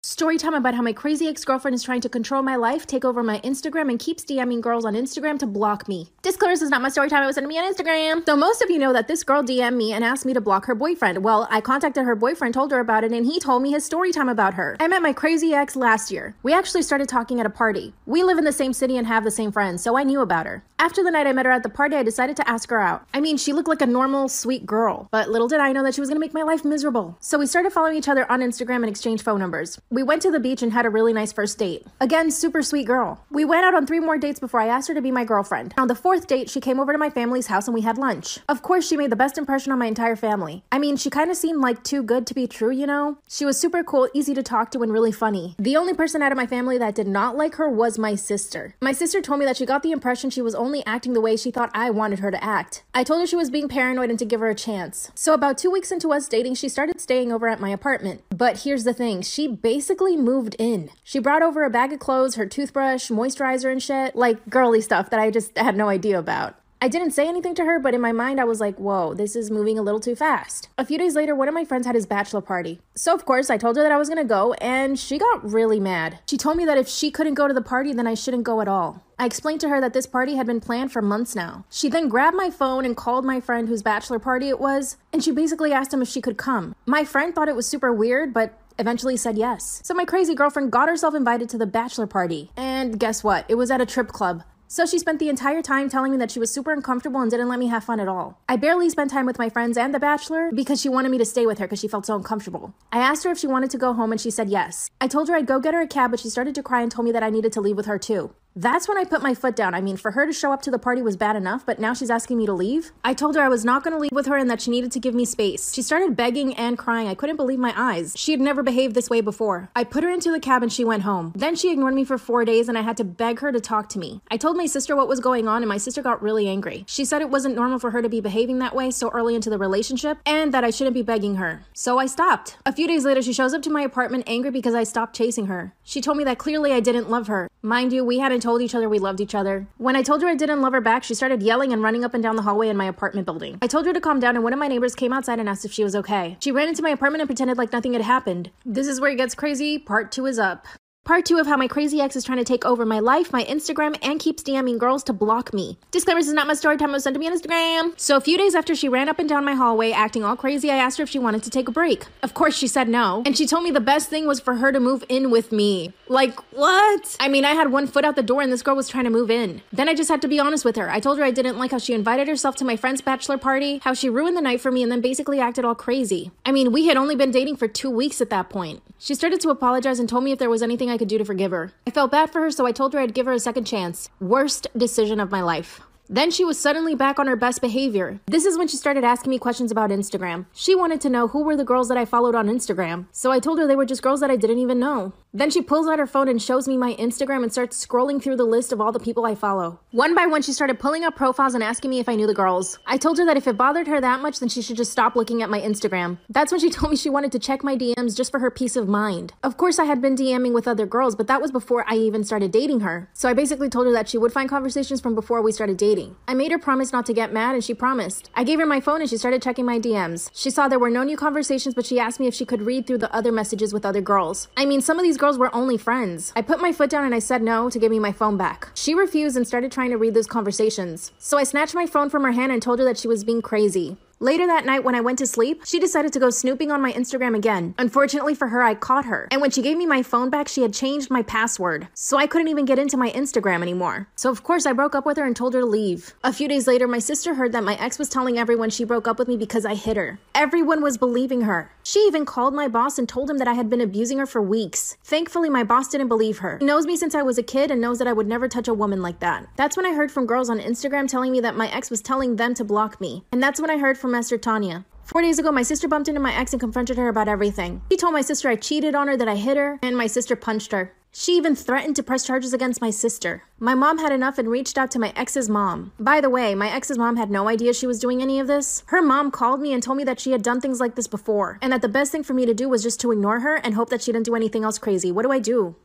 Storytime about how my crazy ex-girlfriend is trying to control my life, take over my Instagram, and keeps DMing girls on Instagram to block me. Disclaimer, this is not my storytime, it was sent to me on Instagram. So most of you know that this girl DM'd me and asked me to block her boyfriend. Well, I contacted her boyfriend, told her about it, and he told me his storytime about her. I met my crazy ex last year. We actually started talking at a party. We live in the same city and have the same friends, so I knew about her. After the night I met her at the party, I decided to ask her out. I mean, she looked like a normal, sweet girl, but little did I know that she was gonna make my life miserable. So we started following each other on Instagram and exchanged phone numbers. We went to the beach and had a really nice first date. Again, super sweet girl. We went out on 3 more dates before I asked her to be my girlfriend. On the 4th date, she came over to my family's house and we had lunch. Of course, she made the best impression on my entire family. I mean, she kind of seemed like too good to be true, you know? She was super cool, easy to talk to, and really funny. The only person out of my family that did not like her was my sister. My sister told me that she got the impression she was only acting the way she thought I wanted her to act. I told her she was being paranoid and to give her a chance. So about 2 weeks into us dating, she started staying over at my apartment. But here's the thing, she basically moved in. She brought over a bag of clothes, her toothbrush, moisturizer and shit, like girly stuff that I just had no idea about. I didn't say anything to her, but in my mind I was like, whoa, this is moving a little too fast. A few days later, one of my friends had his bachelor party. So of course I told her that I was gonna go and she got really mad. She told me that if she couldn't go to the party, then I shouldn't go at all. I explained to her that this party had been planned for months now. She then grabbed my phone and called my friend whose bachelor party it was, and she basically asked him if she could come. My friend thought it was super weird, but eventually said yes. So my crazy girlfriend got herself invited to the bachelor party. And guess what? It was at a trip club. So she spent the entire time telling me that she was super uncomfortable and didn't let me have fun at all. I barely spent time with my friends and the bachelor because she wanted me to stay with her because she felt so uncomfortable. I asked her if she wanted to go home and she said yes. I told her I'd go get her a cab, but she started to cry and told me that I needed to leave with her too. That's when I put my foot down. I mean, for her to show up to the party was bad enough, but now she's asking me to leave? I told her I was not going to leave with her and that she needed to give me space. She started begging and crying. I couldn't believe my eyes. She had never behaved this way before. I put her into the cab and she went home. Then she ignored me for 4 days and I had to beg her to talk to me. I told my sister what was going on and my sister got really angry. She said it wasn't normal for her to be behaving that way so early into the relationship and that I shouldn't be begging her. So I stopped. A few days later, she shows up to my apartment angry because I stopped chasing her. She told me that clearly I didn't love her. Mind you, we hadn't told each other we loved each other. When I told her I didn't love her back, she started yelling and running up and down the hallway in my apartment building. I told her to calm down and one of my neighbors came outside and asked if she was okay. She ran into my apartment and pretended like nothing had happened. This is where it gets crazy. Part 2 is up. Part 2 of how my crazy ex is trying to take over my life, my Instagram, and keeps DMing girls to block me. Disclaimer, this is not my story time. It was sent to me on Instagram. So a few days after she ran up and down my hallway acting all crazy, I asked her if she wanted to take a break. Of course, she said no. And she told me the best thing was for her to move in with me. Like, what? I mean, I had one foot out the door and this girl was trying to move in. Then I just had to be honest with her. I told her I didn't like how she invited herself to my friend's bachelor party, how she ruined the night for me, and then basically acted all crazy. I mean, we had only been dating for 2 weeks at that point. She started to apologize and told me if there was anything I could do to forgive her. I felt bad for her, so I told her I'd give her a second chance. Worst decision of my life. Then she was suddenly back on her best behavior. This is when she started asking me questions about Instagram. She wanted to know who were the girls that I followed on Instagram. So I told her they were just girls that I didn't even know. Then she pulls out her phone and shows me my Instagram and starts scrolling through the list of all the people I follow. One by one, she started pulling up profiles and asking me if I knew the girls. I told her that if it bothered her that much, then she should just stop looking at my Instagram. That's when she told me she wanted to check my DMs just for her peace of mind. Of course, I had been DMing with other girls, but that was before I even started dating her. So I basically told her that she would find conversations from before we started dating. I made her promise not to get mad, and she promised. I gave her my phone and she started checking my DMs. She saw there were no new conversations, but she asked me if she could read through the other messages with other girls. I mean, some of these girls were only friends. I put my foot down and I said no to give me my phone back. She refused and started trying to read those conversations. So I snatched my phone from her hand and told her that she was being crazy. Later that night, when I went to sleep, she decided to go snooping on my Instagram again. Unfortunately for her, I caught her. And when she gave me my phone back, she had changed my password. So I couldn't even get into my Instagram anymore. So of course, I broke up with her and told her to leave. A few days later, my sister heard that my ex was telling everyone she broke up with me because I hit her. Everyone was believing her. She even called my boss and told him that I had been abusing her for weeks. Thankfully, my boss didn't believe her. He knows me since I was a kid and knows that I would never touch a woman like that. That's when I heard from girls on Instagram telling me that my ex was telling them to block me. And that's when I heard from Esther Tanya. 4 days ago, my sister bumped into my ex and confronted her about everything. She told my sister I cheated on her, that I hit her, and my sister punched her. She even threatened to press charges against my sister. My mom had enough and reached out to my ex's mom. By the way, my ex's mom had no idea she was doing any of this. Her mom called me and told me that she had done things like this before, and that the best thing for me to do was just to ignore her and hope that she didn't do anything else crazy. What do I do?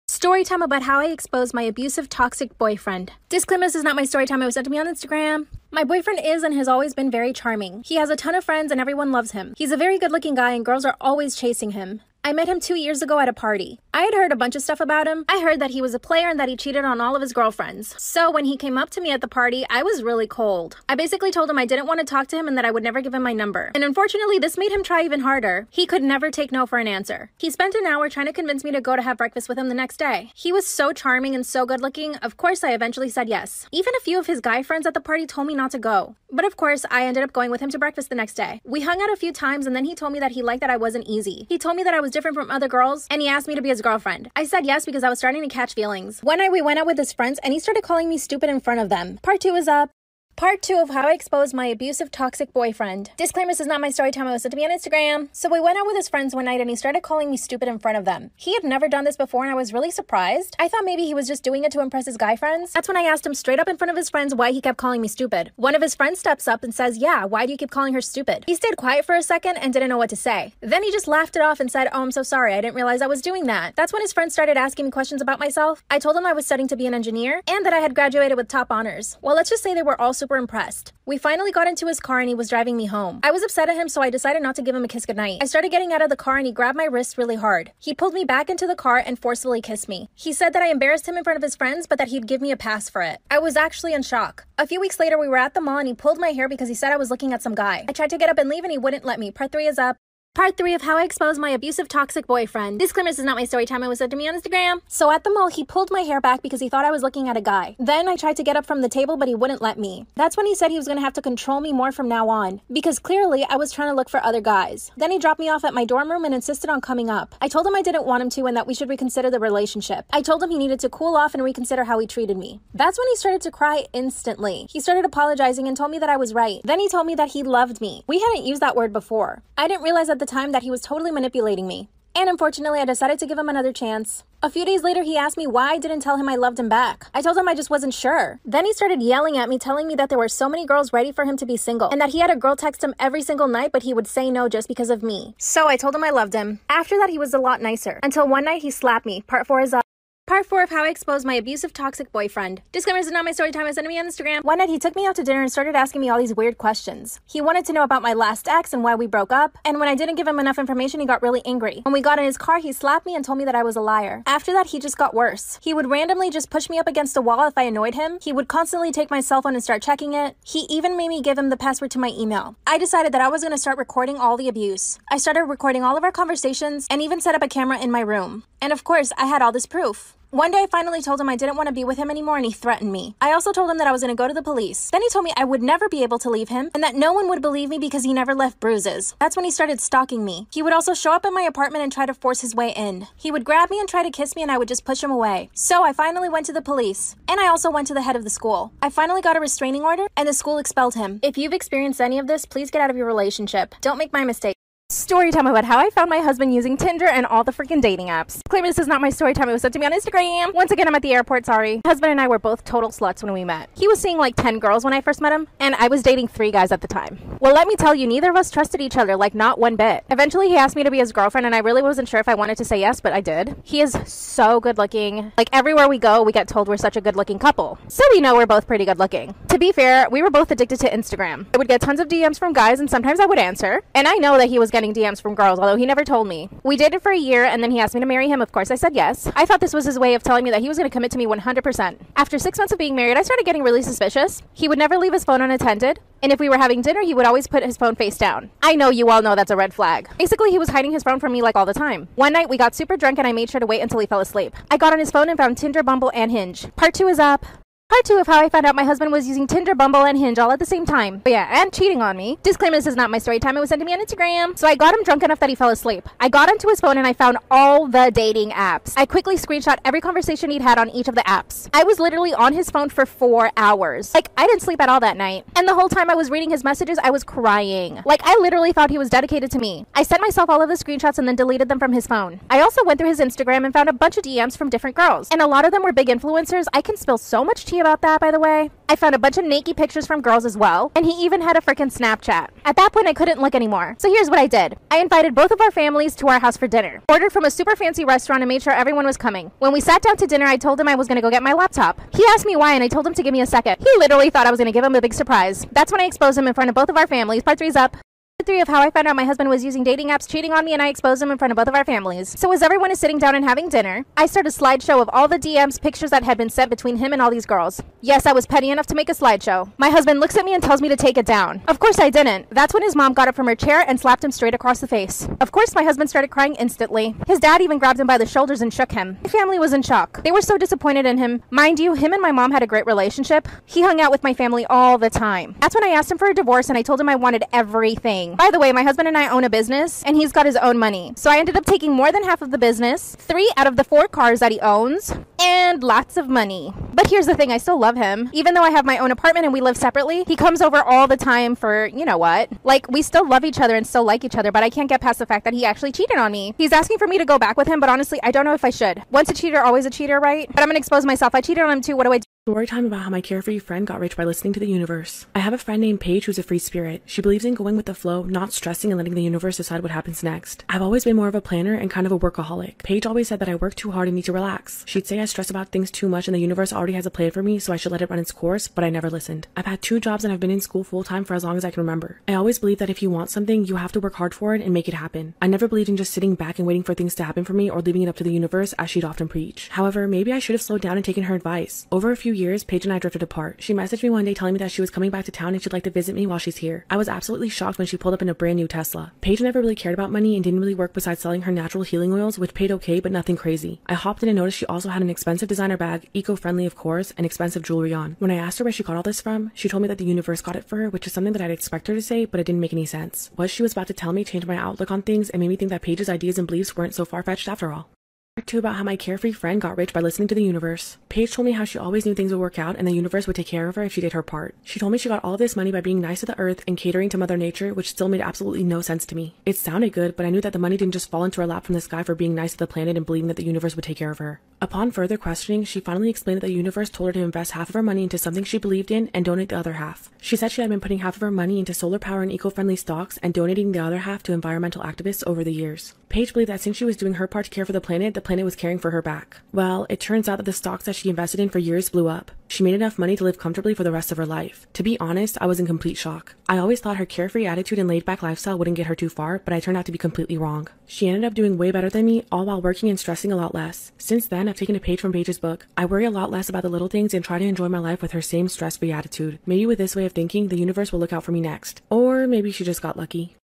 Story time about how I exposed my abusive, toxic boyfriend. Disclaimer, this is not my story time. It was sent to me on Instagram. My boyfriend is and has always been very charming. He has a ton of friends and everyone loves him. He's a very good-looking guy and girls are always chasing him. I met him 2 years ago at a party. I had heard a bunch of stuff about him. I heard that he was a player and that he cheated on all of his girlfriends. So when he came up to me at the party, I was really cold. I basically told him I didn't want to talk to him and that I would never give him my number. And unfortunately, this made him try even harder. He could never take no for an answer. He spent an hour trying to convince me to go to have breakfast with him the next day. He was so charming and so good looking. Of course, I eventually said yes. Even a few of his guy friends at the party told me not to go. But of course, I ended up going with him to breakfast the next day. We hung out a few times and then he told me that he liked that I wasn't easy. He told me that I was different from other girls and he asked me to be his girlfriend. I said yes because I was starting to catch feelings. One night we went out with his friends and he started calling me stupid in front of them. Part 2 is up. Part 2 of how I exposed my abusive, toxic boyfriend. Disclaimer, this is not my story time. It was sent to me on Instagram. So we went out with his friends one night and he started calling me stupid in front of them. He had never done this before and I was really surprised. I thought maybe he was just doing it to impress his guy friends. That's when I asked him straight up in front of his friends why he kept calling me stupid. One of his friends steps up and says, "Yeah, why do you keep calling her stupid?" He stayed quiet for a second and didn't know what to say. Then he just laughed it off and said, "Oh, I'm so sorry. I didn't realize I was doing that." That's when his friends started asking me questions about myself. I told him I was studying to be an engineer and that I had graduated with top honors. Well, let's just say they were all super impressed. We finally got into his car and he was driving me home. I was upset at him, so I decided not to give him a kiss goodnight. I started getting out of the car and he grabbed my wrist really hard. He pulled me back into the car and forcefully kissed me. He said that I embarrassed him in front of his friends, but that he'd give me a pass for it. I was actually in shock. A few weeks later, we were at the mall and he pulled my hair because he said I was looking at some guy. I tried to get up and leave and he wouldn't let me. Part 3 is up. Part 3 of how I exposed my abusive, toxic boyfriend. Disclaimer, this is not my story time. It was sent to me on Instagram. So at the mall, he pulled my hair back because he thought I was looking at a guy. Then I tried to get up from the table, but he wouldn't let me. That's when he said he was going to have to control me more from now on, because clearly I was trying to look for other guys. Then he dropped me off at my dorm room and insisted on coming up. I told him I didn't want him to and that we should reconsider the relationship. I told him he needed to cool off and reconsider how he treated me. That's when he started to cry instantly. He started apologizing and told me that I was right. Then he told me that he loved me. We hadn't used that word before. I didn't realize at the time that he was totally manipulating me. And unfortunately, I decided to give him another chance. A few days later, he asked me why I didn't tell him I loved him back. I told him I just wasn't sure. Then he started yelling at me, telling me that there were so many girls ready for him to be single, and that he had a girl text him every single night, but he would say no just because of me. So I told him I loved him. After that, he was a lot nicer, until one night he slapped me. Part 4 is up. Part 4 of how I exposed my abusive, toxic boyfriend. Disclaimer, this is not my story time. I sent me on Instagram. One night, he took me out to dinner and started asking me all these weird questions. He wanted to know about my last ex and why we broke up. And when I didn't give him enough information, he got really angry. When we got in his car, he slapped me and told me that I was a liar. After that, he just got worse. He would randomly just push me up against a wall if I annoyed him. He would constantly take my cell phone and start checking it. He even made me give him the password to my email. I decided that I was going to start recording all the abuse. I started recording all of our conversations and even set up a camera in my room. And of course, I had all this proof. One day I finally told him I didn't want to be with him anymore and he threatened me. I also told him that I was going to go to the police. Then he told me I would never be able to leave him and that no one would believe me because he never left bruises. That's when he started stalking me. He would also show up at my apartment and try to force his way in. He would grab me and try to kiss me and I would just push him away. So I finally went to the police. And I also went to the head of the school. I finally got a restraining order and the school expelled him. If you've experienced any of this, please get out of your relationship. Don't make my mistake. Story time about how I found my husband using Tinder and all the freaking dating apps. Claim this is not my story time. It was sent to me on Instagram. Once again, I'm at the airport, sorry. My husband and I were both total sluts when we met. He was seeing like 10 girls when I first met him, and I was dating 3 guys at the time. Well, let me tell you, neither of us trusted each other, like not one bit. Eventually, he asked me to be his girlfriend, and I really wasn't sure if I wanted to say yes, but I did. He is so good looking. Like everywhere we go, we get told we're such a good looking couple. So we know we're both pretty good looking. To be fair, we were both addicted to Instagram. I would get tons of DMs from guys, and sometimes I would answer. And I know that he was getting DMs from girls, although he never told me. We dated for a year and then he asked me to marry him. Of course, I said yes. I thought this was his way of telling me that he was going to commit to me 100%. After 6 months of being married, I started getting really suspicious. He would never leave his phone unattended. And if we were having dinner, he would always put his phone face down. I know you all know that's a red flag. Basically, he was hiding his phone from me like all the time. One night, we got super drunk and I made sure to wait until he fell asleep. I got on his phone and found Tinder, Bumble, and Hinge. Part 2 is up. Part 2 of how I found out my husband was using Tinder, Bumble, and Hinge all at the same time. But yeah, and cheating on me. Disclaimer, this is not my story time. It was sent to me on Instagram. So I got him drunk enough that he fell asleep. I got onto his phone and I found all the dating apps. I quickly screenshot every conversation he'd had on each of the apps. I was literally on his phone for 4 hours. Like, I didn't sleep at all that night. And the whole time I was reading his messages, I was crying. Like, I literally thought he was dedicated to me. I sent myself all of the screenshots and then deleted them from his phone. I also went through his Instagram and found a bunch of DMs from different girls. And a lot of them were big influencers. I can spill so much tea about that, by the way. I found a bunch of naked pictures from girls as well, and he even had a freaking Snapchat. At that point, I couldn't look anymore. So here's what I did. I invited both of our families to our house for dinner, ordered from a super fancy restaurant, and made sure everyone was coming. When we sat down to dinner, I told him I was going to go get my laptop. He asked me why, and I told him to give me a second. He literally thought I was going to give him a big surprise. That's when I exposed him in front of both of our families. Part 3 is up. 3 of how I found out my husband was using dating apps, cheating on me, and I exposed him in front of both of our families. So as everyone is sitting down and having dinner, I start a slideshow of all the DMs, pictures that had been sent between him and all these girls. Yes, I was petty enough to make a slideshow. My husband looks at me and tells me to take it down. Of course I didn't. That's when his mom got up from her chair and slapped him straight across the face. Of course my husband started crying instantly. His dad even grabbed him by the shoulders and shook him. My family was in shock. They were so disappointed in him. Mind you, him and my mom had a great relationship. He hung out with my family all the time. That's when I asked him for a divorce and I told him I wanted everything. By the way, my husband and I own a business and he's got his own money. So I ended up taking more than half of the business, 3 out of the 4 cars that he owns, and lots of money. But here's the thing, I still love him. Even though I have my own apartment and we live separately, he comes over all the time for, you know what? Like, we still love each other and still like each other, but I can't get past the fact that he actually cheated on me. He's asking for me to go back with him, but honestly, I don't know if I should. Once a cheater, always a cheater, right? But I'm gonna expose myself. I cheated on him too. What do I do? Story time about how my carefree friend got rich by listening to the universe. I have a friend named Paige who's a free spirit. She believes in going with the flow, not stressing and letting the universe decide what happens next. I've always been more of a planner and kind of a workaholic. Paige always said that I work too hard and need to relax. She'd say I stress about things too much and the universe already has a plan for me, so I should let it run its course, but I never listened. I've had 2 jobs and I've been in school full time for as long as I can remember. I always believe that if you want something, you have to work hard for it and make it happen. I never believed in just sitting back and waiting for things to happen for me or leaving it up to the universe, as she'd often preach. However, maybe I should have slowed down and taken her advice. Over a few years, Paige and I drifted apart. She messaged me one day telling me that she was coming back to town and she'd like to visit me while she's here. I was absolutely shocked when she pulled up in a brand new Tesla. Paige never really cared about money and didn't really work besides selling her natural healing oils, which paid okay but nothing crazy. I hopped in and noticed she also had an expensive designer bag, eco-friendly of course, and expensive jewelry on. When I asked her where she got all this from, she told me that the universe got it for her, which is something that I'd expect her to say, but it didn't make any sense. What she was about to tell me changed my outlook on things and made me think that Paige's ideas and beliefs weren't so far-fetched after all. Part 2 about how my carefree friend got rich by listening to the universe. Paige told me how she always knew things would work out and the universe would take care of her if she did her part. She told me she got all of this money by being nice to the earth and catering to Mother Nature, which still made absolutely no sense to me. It sounded good, but I knew that the money didn't just fall into her lap from the sky for being nice to the planet and believing that the universe would take care of her. Upon further questioning, she finally explained that the universe told her to invest half of her money into something she believed in and donate the other half. She said she had been putting half of her money into solar power and eco-friendly stocks and donating the other half to environmental activists over the years. Paige believed that since she was doing her part to care for the planet was caring for her back. Well, it turns out that the stocks that she invested in for years blew up. She made enough money to live comfortably for the rest of her life. To be honest, I was in complete shock. I always thought her carefree attitude and laid-back lifestyle wouldn't get her too far, but I turned out to be completely wrong. She ended up doing way better than me, all while working and stressing a lot less. Since then, I've taken a page from Paige's book. I worry a lot less about the little things and try to enjoy my life with her same stress-free attitude. Maybe with this way of thinking, the universe will look out for me next. Or maybe she just got lucky.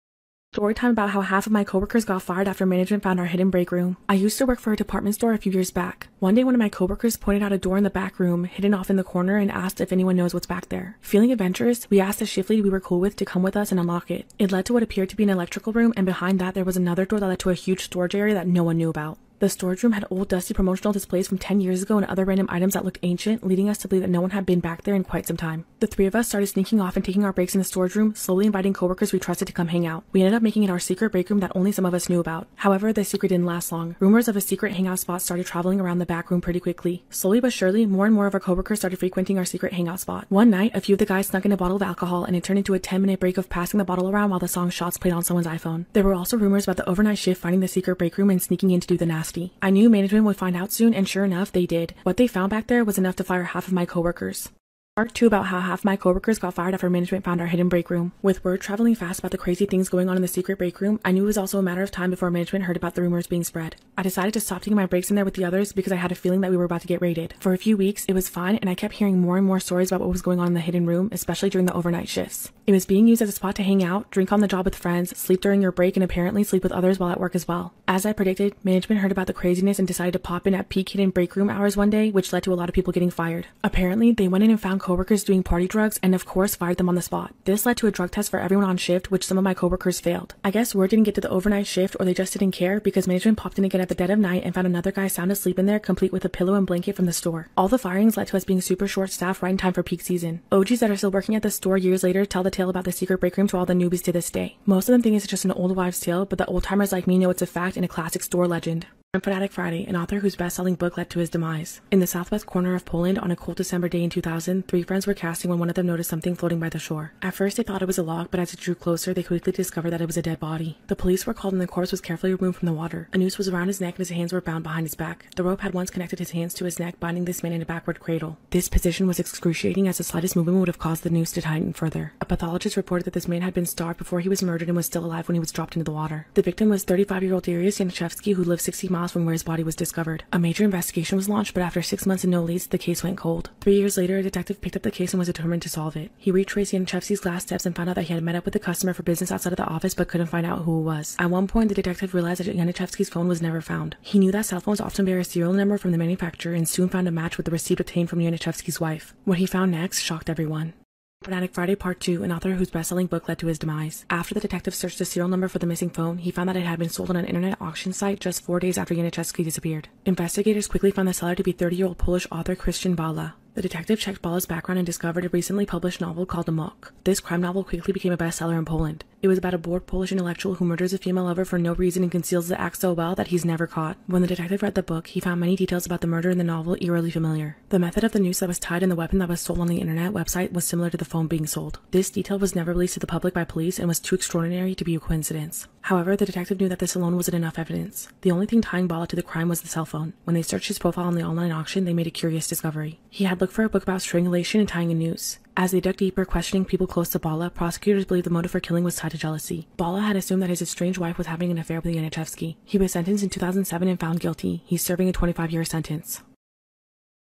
Storytime about how half of my coworkers got fired after management found our hidden break room. I used to work for a department store a few years back. One day, one of my coworkers pointed out a door in the back room, hidden off in the corner, and asked if anyone knows what's back there. Feeling adventurous, we asked the shift lead we were cool with to come with us and unlock it. It led to what appeared to be an electrical room, and behind that there was another door that led to a huge storage area that no one knew about. The storage room had old dusty promotional displays from 10 years ago and other random items that looked ancient, leading us to believe that no one had been back there in quite some time. The three of us started sneaking off and taking our breaks in the storage room, slowly inviting coworkers we trusted to come hang out. We ended up making it our secret break room that only some of us knew about. However, the secret didn't last long. Rumors of a secret hangout spot started traveling around the back room pretty quickly. Slowly but surely, more and more of our coworkers started frequenting our secret hangout spot. One night, a few of the guys snuck in a bottle of alcohol and it turned into a 10-minute break of passing the bottle around while the song Shots played on someone's iPhone. There were also rumors about the overnight shift finding the secret break room and sneaking in to do the nasty. I knew management would find out soon, and sure enough, they did. What they found back there was enough to fire half of my coworkers. Part 2 about how half my coworkers got fired after management found our hidden break room. With word traveling fast about the crazy things going on in the secret break room, I knew it was also a matter of time before management heard about the rumors being spread. I decided to stop taking my breaks in there with the others because I had a feeling that we were about to get raided. For a few weeks, it was fine, and I kept hearing more and more stories about what was going on in the hidden room, especially during the overnight shifts. It was being used as a spot to hang out, drink on the job with friends, sleep during your break, and apparently sleep with others while at work as well. As I predicted, management heard about the craziness and decided to pop in at peak hidden break room hours one day, which led to a lot of people getting fired. Apparently, they went in and found coworkers doing party drugs and of course fired them on the spot. This led to a drug test for everyone on shift, which some of my coworkers failed. I guess word didn't get to the overnight shift, or they just didn't care, because management popped in again at the dead of night and found another guy sound asleep in there, complete with a pillow and blanket from the store. All the firings led to us being super short staffed right in time for peak season. OGs that are still working at the store years later tell the tale about the secret break room to all the newbies to this day. Most of them think it's just an old wives' tale, but the old timers like me know it's a fact and a classic store legend. Fanatic Friday, an author whose best-selling book led to his demise. In the southwest corner of Poland, on a cold December day in 2000, three friends were casting when one of them noticed something floating by the shore. At first, they thought it was a log, but as it drew closer, they quickly discovered that it was a dead body. The police were called and the corpse was carefully removed from the water. A noose was around his neck and his hands were bound behind his back. The rope had once connected his hands to his neck, binding this man in a backward cradle. This position was excruciating, as the slightest movement would have caused the noose to tighten further. A pathologist reported that this man had been starved before he was murdered and was still alive when he was dropped into the water. The victim was 35-year-old Darius Yaniszewski, who lived 60 miles from where his body was discovered. A major investigation was launched, but after 6 months and no leads, the case went cold. 3 years later, a detective picked up the case and was determined to solve it. He retraced Yaniszewski's last steps and found out that he had met up with a customer for business outside of the office but couldn't find out who it was. At one point, the detective realized that Yaniszewski's phone was never found. He knew that cell phones often bear a serial number from the manufacturer and soon found a match with the receipt obtained from Yaniszewski's wife. What he found next shocked everyone. Fanatic Friday Part 2, an author whose best-selling book led to his demise. After the detective searched the serial number for the missing phone, he found that it had been sold on an internet auction site just 4 days after Yaniszewski disappeared. Investigators quickly found the seller to be 30-year-old Polish author Christian Bala. The detective checked Bala's background and discovered a recently published novel called Amok. This crime novel quickly became a bestseller in Poland. It was about a bored Polish intellectual who murders a female lover for no reason and conceals the act so well that he's never caught. When the detective read the book, he found many details about the murder in the novel eerily familiar. The method of the noose that was tied and the weapon that was sold on the internet website was similar to the phone being sold. This detail was never released to the public by police and was too extraordinary to be a coincidence. However, the detective knew that this alone wasn't enough evidence. The only thing tying Bala to the crime was the cell phone. When they searched his profile on the online auction, they made a curious discovery. He had looked for a book about strangulation and tying a noose. As they dug deeper, questioning people close to Bala, prosecutors believed the motive for killing was tied to jealousy. Bala had assumed that his estranged wife was having an affair with Yaniszewski. He was sentenced in 2007 and found guilty. He's serving a 25-year sentence.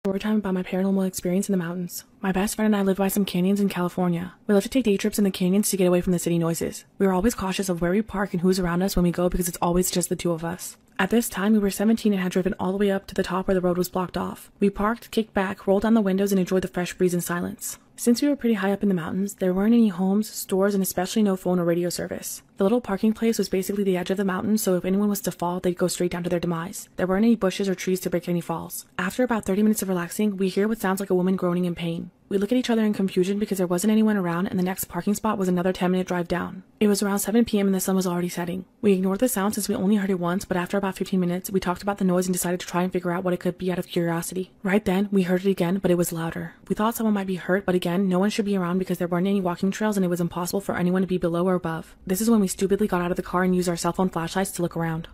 Storytime about my paranormal experience in the mountains. My best friend and I live by some canyons in California. We love to take day trips in the canyons to get away from the city noises. We are always cautious of where we park and who's around us when we go because it's always just the two of us. At this time, we were 17 and had driven all the way up to the top where the road was blocked off. We parked, kicked back, rolled down the windows, and enjoyed the fresh breeze in silence. Since we were pretty high up in the mountains, there weren't any homes, stores, and especially no phone or radio service. The little parking place was basically the edge of the mountain, so if anyone was to fall, they'd go straight down to their demise. There weren't any bushes or trees to break any falls. After about 30 minutes of relaxing, we hear what sounds like a woman groaning in pain. We look at each other in confusion because there wasn't anyone around and the next parking spot was another 10-minute drive down. It was around 7 p.m. and the sun was already setting. We ignored the sound since we only heard it once, but after about 15 minutes, we talked about the noise and decided to try and figure out what it could be out of curiosity. Right then, we heard it again, but it was louder. We thought someone might be hurt, but again, no one should be around because there weren't any walking trails and it was impossible for anyone to be below or above. This is when we stupidly got out of the car and used our cell phone flashlights to look around.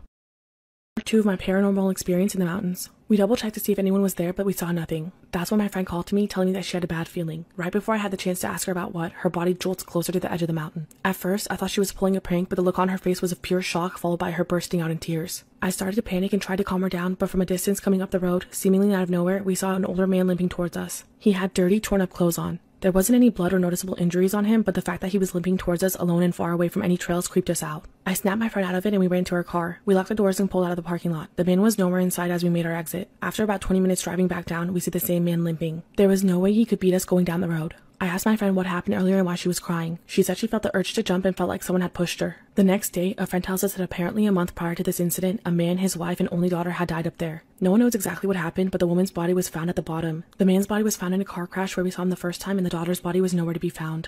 Part 2 of my paranormal experience in the mountains. We double-checked to see if anyone was there, but we saw nothing. That's when my friend called to me, telling me that she had a bad feeling. Right before I had the chance to ask her about what, her body jolts closer to the edge of the mountain. At first, I thought she was pulling a prank, but the look on her face was of pure shock, followed by her bursting out in tears. I started to panic and tried to calm her down, but from a distance coming up the road, seemingly out of nowhere, we saw an older man limping towards us. He had dirty, torn-up clothes on. There wasn't any blood or noticeable injuries on him, but the fact that he was limping towards us alone and far away from any trails creeped us out. I snapped my friend out of it and we ran to our car. We locked the doors and pulled out of the parking lot. The man was nowhere in sight as we made our exit. After about 20 minutes driving back down, we see the same man limping. There was no way he could beat us going down the road. I asked my friend what happened earlier and why she was crying. She said she felt the urge to jump and felt like someone had pushed her. The next day, a friend tells us that apparently a month prior to this incident, a man, his wife, and only daughter had died up there. No one knows exactly what happened, but the woman's body was found at the bottom. The man's body was found in a car crash where we saw him the first time, and the daughter's body was nowhere to be found.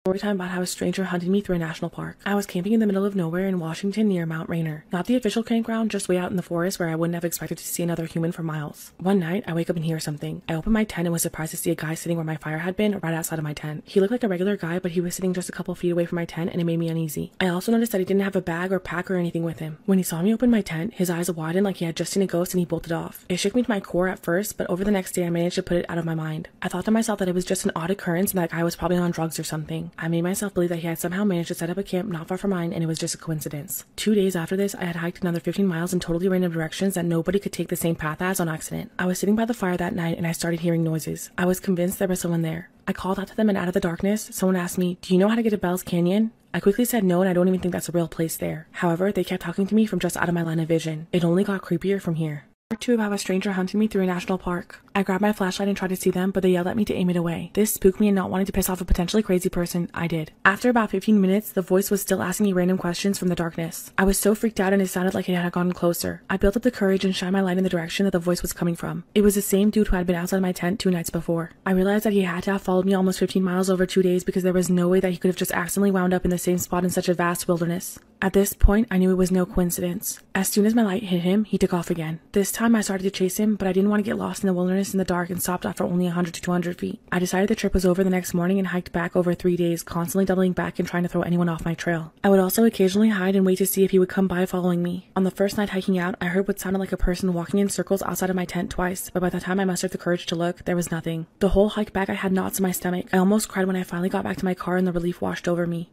Storytime about how a stranger hunted me through a national park. I was camping in the middle of nowhere in Washington near Mount Rainier. Not the official campground, just way out in the forest where I wouldn't have expected to see another human for miles. One night, I wake up and hear something. I open my tent and was surprised to see a guy sitting where my fire had been, right outside of my tent. He looked like a regular guy, but he was sitting just a couple feet away from my tent and it made me uneasy. I also noticed that he didn't have a bag or pack or anything with him. When he saw me open my tent, his eyes widened like he had just seen a ghost and he bolted off. It shook me to my core at first, but over the next day I managed to put it out of my mind. I thought to myself that it was just an odd occurrence and that guy was probably on drugs or something. I made myself believe that he had somehow managed to set up a camp not far from mine and it was just a coincidence. 2 days after this, I had hiked another 15 miles in totally random directions that nobody could take the same path as on accident. I was sitting by the fire that night and I started hearing noises. I was convinced there was someone there. I called out to them and out of the darkness, someone asked me, "Do you know how to get to Bell's Canyon?" I quickly said no and I don't even think that's a real place there. However, they kept talking to me from just out of my line of vision. It only got creepier from here. Part 2 of how a stranger hunted me through a national park. I grabbed my flashlight and tried to see them, but they yelled at me to aim it away. This spooked me, and not wanting to piss off a potentially crazy person, I did. After about 15 minutes, the voice was still asking me random questions from the darkness. I was so freaked out and it sounded like it had gotten closer. I built up the courage and shined my light in the direction that the voice was coming from. It was the same dude who had been outside my tent 2 nights before. I realized that he had to have followed me almost 15 miles over 2 days because there was no way that he could have just accidentally wound up in the same spot in such a vast wilderness. At this point, I knew it was no coincidence. As soon as my light hit him, he took off again. This time I started to chase him, but I didn't want to get lost in the wilderness in the dark and stopped after only 100 to 200 feet. I decided the trip was over the next morning and hiked back over 3 days, constantly doubling back and trying to throw anyone off my trail. I would also occasionally hide and wait to see if he would come by following me. On the first night hiking out, I heard what sounded like a person walking in circles outside of my tent twice, but by the time I mustered the courage to look, there was nothing. The whole hike back I had knots in my stomach. I almost cried when I finally got back to my car and the relief washed over me.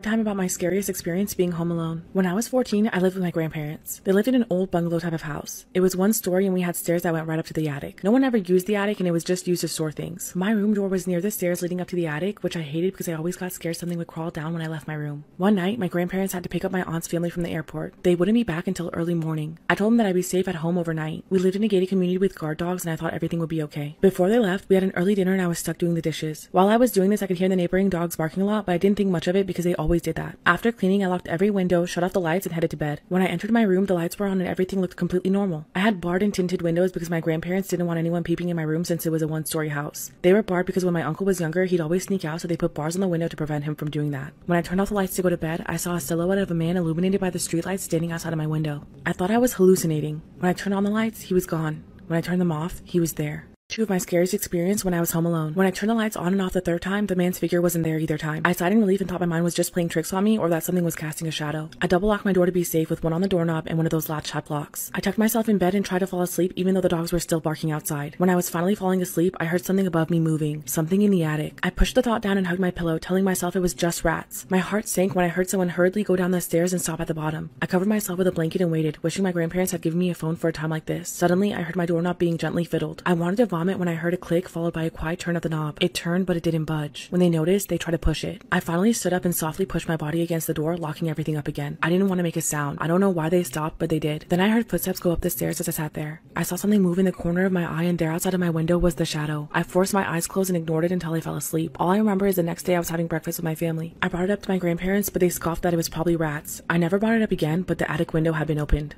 Time about my scariest experience being home alone. When I was 14, I lived with my grandparents. They lived in an old bungalow type of house. It was one story and we had stairs that went right up to the attic. No one ever used the attic and it was just used to store things. My room door was near the stairs leading up to the attic, which I hated because I always got scared something would crawl down when I left my room. One night, my grandparents had to pick up my aunt's family from the airport. They wouldn't be back until early morning. I told them that I'd be safe at home overnight. We lived in a gated community with guard dogs and I thought everything would be okay. Before they left, we had an early dinner and I was stuck doing the dishes. While I was doing this, I could hear the neighboring dogs barking a lot, but I didn't think much of it because they always did that. After cleaning, I locked every window, shut off the lights, and headed to bed. When I entered my room, the lights were on and everything looked completely normal. I had barred and tinted windows because my grandparents didn't want anyone peeping in my room since it was a one-story house. They were barred because when my uncle was younger, he'd always sneak out, so they put bars on the window to prevent him from doing that. When I turned off the lights to go to bed, I saw a silhouette of a man illuminated by the streetlights standing outside of my window. I thought I was hallucinating. When I turned on the lights, he was gone. When I turned them off, he was there. 2 of my scariest experience when I was home alone. When I turned the lights on and off the 3rd time, the man's figure wasn't there either time. I sighed in relief and thought my mind was just playing tricks on me or that something was casting a shadow. I double locked my door to be safe with one on the doorknob and one of those latch locks. I tucked myself in bed and tried to fall asleep even though the dogs were still barking outside. When I was finally falling asleep, I heard something above me moving. Something in the attic. I pushed the thought down and hugged my pillow, telling myself it was just rats. My heart sank when I heard someone hurriedly go down the stairs and stop at the bottom. I covered myself with a blanket and waited, wishing my grandparents had given me a phone for a time like this. Suddenly, I heard my doorknob being gently fiddled. I wanted to vomit when I heard a click followed by a quiet turn of the knob. It turned, but it didn't budge. When they noticed, they tried to push it. I finally stood up and softly pushed my body against the door, locking everything up again. I didn't want to make a sound. I don't know why they stopped, but they did. Then I heard footsteps go up the stairs as I sat there. I saw something move in the corner of my eye, and there outside of my window was the shadow. I forced my eyes closed and ignored it until I fell asleep. All I remember is the next day I was having breakfast with my family. I brought it up to my grandparents, but they scoffed that it was probably rats. I never brought it up again, but the attic window had been opened.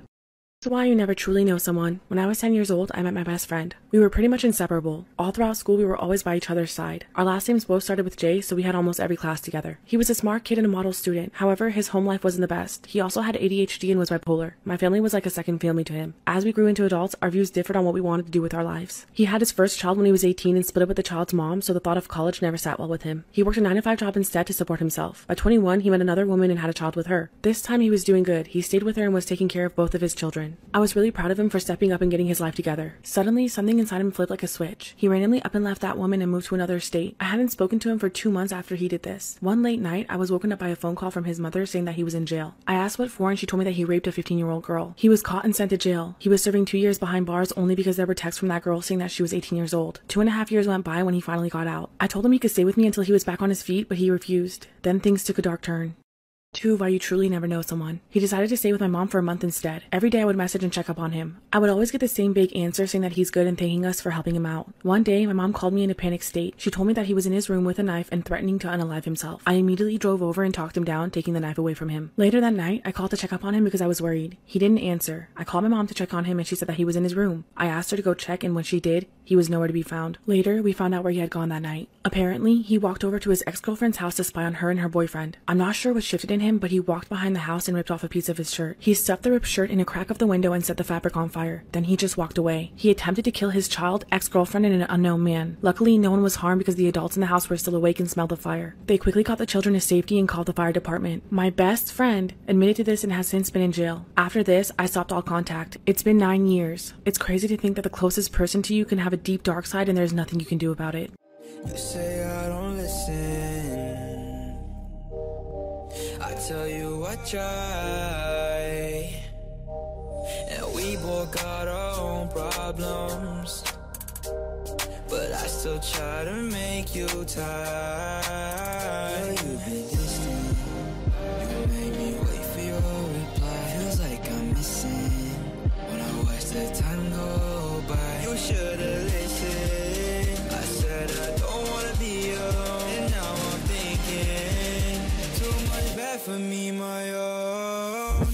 Why you never truly know someone. When I was 10 years old, I met my best friend. We were pretty much inseparable. All throughout school, we were always by each other's side. Our last names both started with J, so we had almost every class together. He was a smart kid and a model student. However, his home life wasn't the best. He also had ADHD and was bipolar. My family was like a second family to him. As we grew into adults, our views differed on what we wanted to do with our lives. He had his first child when he was 18 and split up with the child's mom, so the thought of college never sat well with him. He worked a 9-to-5 job instead to support himself. By 21, he met another woman and had a child with her. This time he was doing good. He stayed with her and was taking care of both of his children. I was really proud of him for stepping up and getting his life together. Suddenly, something inside him flipped like a switch. He randomly up and left that woman and moved to another state. I hadn't spoken to him for 2 months after he did this. One late night, I was woken up by a phone call from his mother saying that he was in jail. I asked what for and she told me that he raped a 15-year-old girl. He was caught and sent to jail. He was serving 2 years behind bars only because there were texts from that girl saying that she was 18 years old. 2.5 years went by when he finally got out. I told him he could stay with me until he was back on his feet, but he refused. Then things took a dark turn. 2. Why you truly never know someone. He decided to stay with my mom for a month instead. Every day I would message and check up on him. I would always get the same vague answer saying that he's good and thanking us for helping him out. One day, my mom called me in a panicked state. She told me that he was in his room with a knife and threatening to unalive himself. I immediately drove over and talked him down, taking the knife away from him. Later that night, I called to check up on him because I was worried. He didn't answer. I called my mom to check on him and she said that he was in his room. I asked her to go check and when she did, he was nowhere to be found. Later, we found out where he had gone that night. Apparently, he walked over to his ex-girlfriend's house to spy on her and her boyfriend. I'm not sure what shifted in him, but he walked behind the house and ripped off a piece of his shirt. He stuffed the ripped shirt in a crack of the window and set the fabric on fire. Then he just walked away. He attempted to kill his child, ex-girlfriend, and an unknown man. Luckily, no one was harmed because the adults in the house were still awake and smelled the fire. They quickly got the children to safety and called the fire department. My best friend admitted to this and has since been in jail. After this, I stopped all contact. It's been 9 years. It's crazy to think that the closest person to you can have a deep dark side and there's nothing you can do about it. You say I don't listen. I tell you I try. And we both got our own problems, but I still try to make you tired. You've been distant. You made me wait for your reply. Feels like I'm missing when I watch the time go by. You should've listened. I said I don't wanna be alone, and now I'm thinking too much bad for me, my own.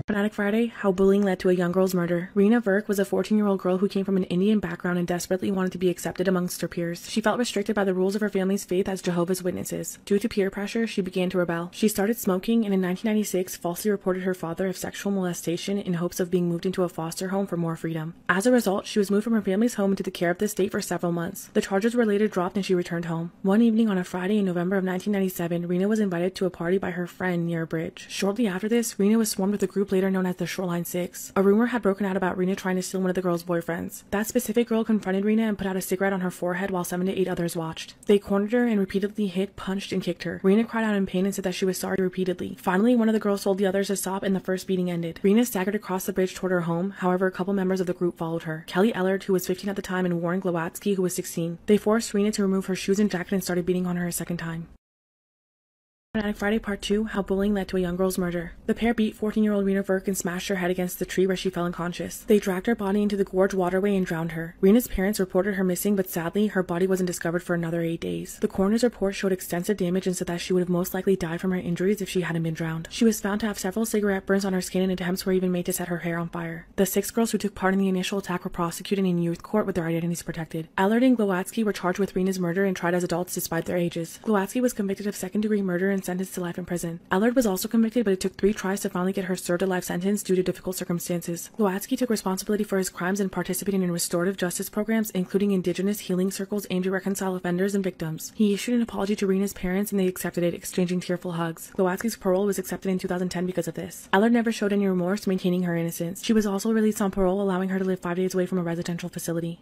Fanatic Friday, how bullying led to a young girl's murder. Rena Verk was a 14-year-old girl who came from an Indian background and desperately wanted to be accepted amongst her peers. She felt restricted by the rules of her family's faith as Jehovah's Witnesses. Due to peer pressure, she began to rebel. She started smoking and in 1996 falsely reported her father of sexual molestation in hopes of being moved into a foster home for more freedom. As a result, she was moved from her family's home into the care of the state for several months. The charges were later dropped and she returned home. One evening on a Friday in November of 1997, Rena was invited to a party by her friend near a bridge. Shortly after this, Rena was swarmed with a group later known as the Shoreline 6. A rumor had broken out about Rena trying to steal one of the girl's boyfriends. That specific girl confronted Rena and put out a cigarette on her forehead while 7 to 8 others watched. They cornered her and repeatedly hit, punched, and kicked her. Rena cried out in pain and said that she was sorry repeatedly. Finally, one of the girls told the others to stop and the first beating ended. Rena staggered across the bridge toward her home, however, a couple members of the group followed her. Kelly Ellard, who was 15 at the time, and Warren Glowatsky, who was 16. They forced Rena to remove her shoes and jacket and started beating on her a second time. Fanatic Friday Part 2, how bullying led to a young girl's murder. The pair beat 14-year-old Rena Verk and smashed her head against the tree where she fell unconscious. They dragged her body into the gorge waterway and drowned her. Rena's parents reported her missing, but sadly, her body wasn't discovered for another 8 days. The coroner's report showed extensive damage and said that she would have most likely died from her injuries if she hadn't been drowned. She was found to have several cigarette burns on her skin and attempts were even made to set her hair on fire. The 6 girls who took part in the initial attack were prosecuted in youth court with their identities protected. Ellard and Glowatsky were charged with Rena's murder and tried as adults despite their ages. Glowatsky was convicted of second-degree murder and and sentenced to life in prison. Ellard was also convicted, but it took 3 tries to finally get her served a life sentence due to difficult circumstances. Lowatsky took responsibility for his crimes and participated in restorative justice programs, including indigenous healing circles aimed to reconcile offenders and victims. He issued an apology to Rena's parents and they accepted it, exchanging tearful hugs. Lowatsky's parole was accepted in 2010 because of this. Ellard never showed any remorse, maintaining her innocence. She was also released on parole, allowing her to live 5 days away from a residential facility.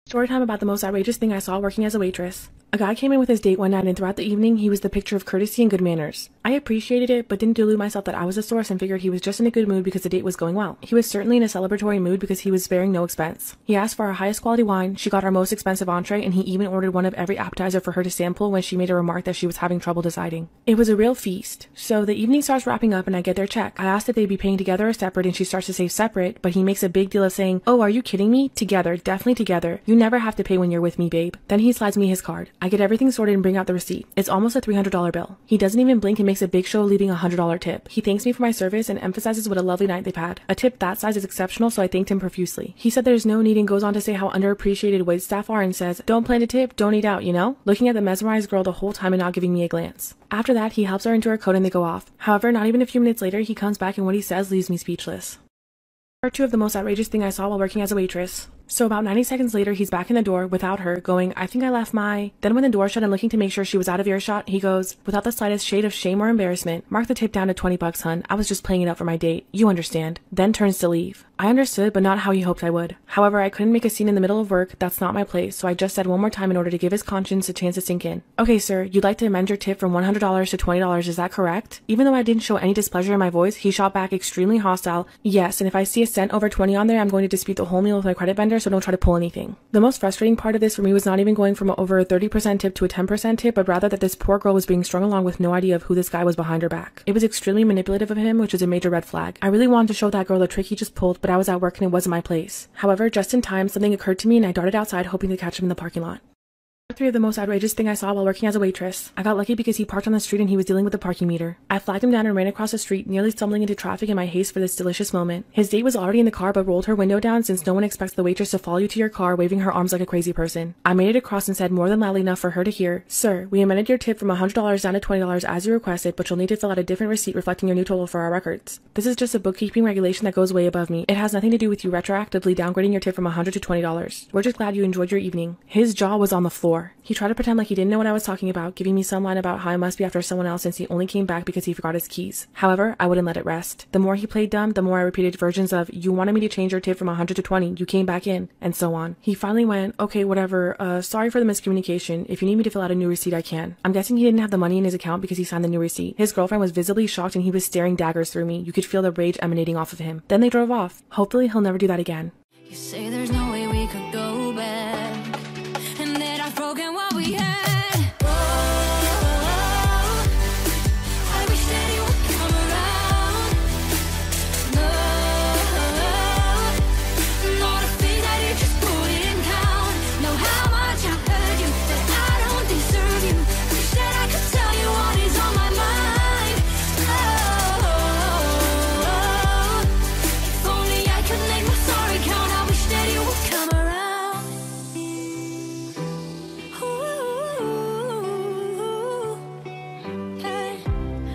Storytime about the most outrageous thing I saw working as a waitress. A guy came in with his date one night and throughout the evening he was the picture of courtesy and good manners. I appreciated it but didn't delude myself that I was the source and figured he was just in a good mood because the date was going well. He was certainly in a celebratory mood because he was sparing no expense. He asked for our highest quality wine, she got our most expensive entree, and he even ordered one of every appetizer for her to sample when she made a remark that she was having trouble deciding. It was a real feast. So the evening starts wrapping up and I get their check. I asked if they'd be paying together or separate and she starts to say separate, but he makes a big deal of saying, "Oh, are you kidding me? Together, definitely together. You never have to pay when you're with me, babe." Then he slides me his card. I get everything sorted and bring out the receipt. It's almost a $300 bill. He doesn't even blink and makes a big show of leaving a $100 tip. He thanks me for my service and emphasizes what a lovely night they've had. A tip that size is exceptional, so I thanked him profusely. He said there's no need and goes on to say how underappreciated waitstaff are and says, "Don't plan to tip, don't eat out, you know?" Looking at the mesmerized girl the whole time and not giving me a glance. After that, he helps her into her coat and they go off. However, not even a few minutes later, he comes back and what he says leaves me speechless. Part 2 of the most outrageous thing I saw while working as a waitress. So about 90 seconds later, he's back in the door without her, going, "I think I left my..." Then when the door shut and looking to make sure she was out of earshot, he goes, without the slightest shade of shame or embarrassment, "Mark the tip down to $20, hun. I was just playing it up for my date. You understand." Then turns to leave. I understood, but not how he hoped I would. However, I couldn't make a scene in the middle of work. That's not my place, so I just said one more time in order to give his conscience a chance to sink in. "Okay, sir, you'd like to amend your tip from $100 to $20, is that correct?" Even though I didn't show any displeasure in my voice, he shot back extremely hostile, "Yes, and if I see a cent over 20 on there, I'm going to dispute the whole meal with my credit vendor, so don't try to pull anything." The most frustrating part of this for me was not even going from over a 30% tip to a 10% tip, but rather that this poor girl was being strung along with no idea of who this guy was behind her back. It was extremely manipulative of him, which was a major red flag. I really wanted to show that girl the trick he just pulled, but I was at work and it wasn't my place. However, just in time, something occurred to me and I darted outside hoping to catch him in the parking lot. Part 3 of the most outrageous thing I saw while working as a waitress. I got lucky because he parked on the street and he was dealing with the parking meter. I flagged him down and ran across the street, nearly stumbling into traffic in my haste for this delicious moment. His date was already in the car but rolled her window down since no one expects the waitress to follow you to your car waving her arms like a crazy person. I made it across and said more than loudly enough for her to hear, "Sir, we amended your tip from $100 down to $20 as you requested, but you'll need to fill out a different receipt reflecting your new total for our records. This is just a bookkeeping regulation that goes way above me. It has nothing to do with you retroactively downgrading your tip from $100 to $20. We're just glad you enjoyed your evening." His jaw was on the floor. He tried to pretend like he didn't know what I was talking about, giving me some line about how I must be after someone else since he only came back because he forgot his keys. However, I wouldn't let it rest. The more he played dumb, the more I repeated versions of, "You wanted me to change your tip from 100 to 20, you came back in," and so on. He finally went, "Okay, whatever, sorry for the miscommunication. If you need me to fill out a new receipt, I can." I'm guessing he didn't have the money in his account because he signed the new receipt. His girlfriend was visibly shocked and he was staring daggers through me. You could feel the rage emanating off of him. Then they drove off. Hopefully he'll never do that again. You say there's no way we could go back, and that I've broken what we had.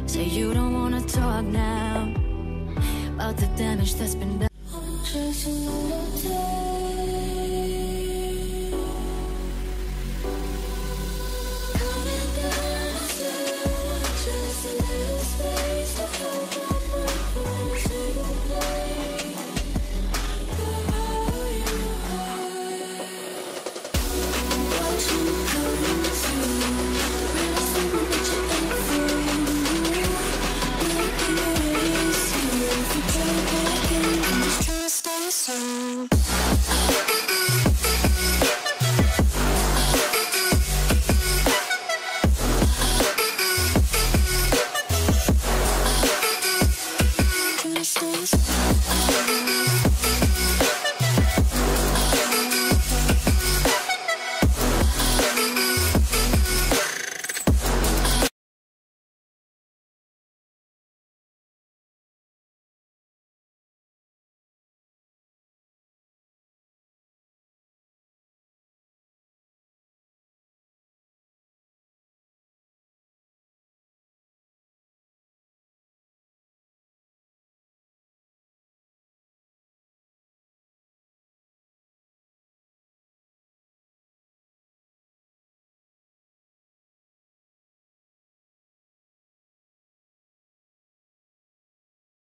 Say you don't wanna talk now about the damage that's been done.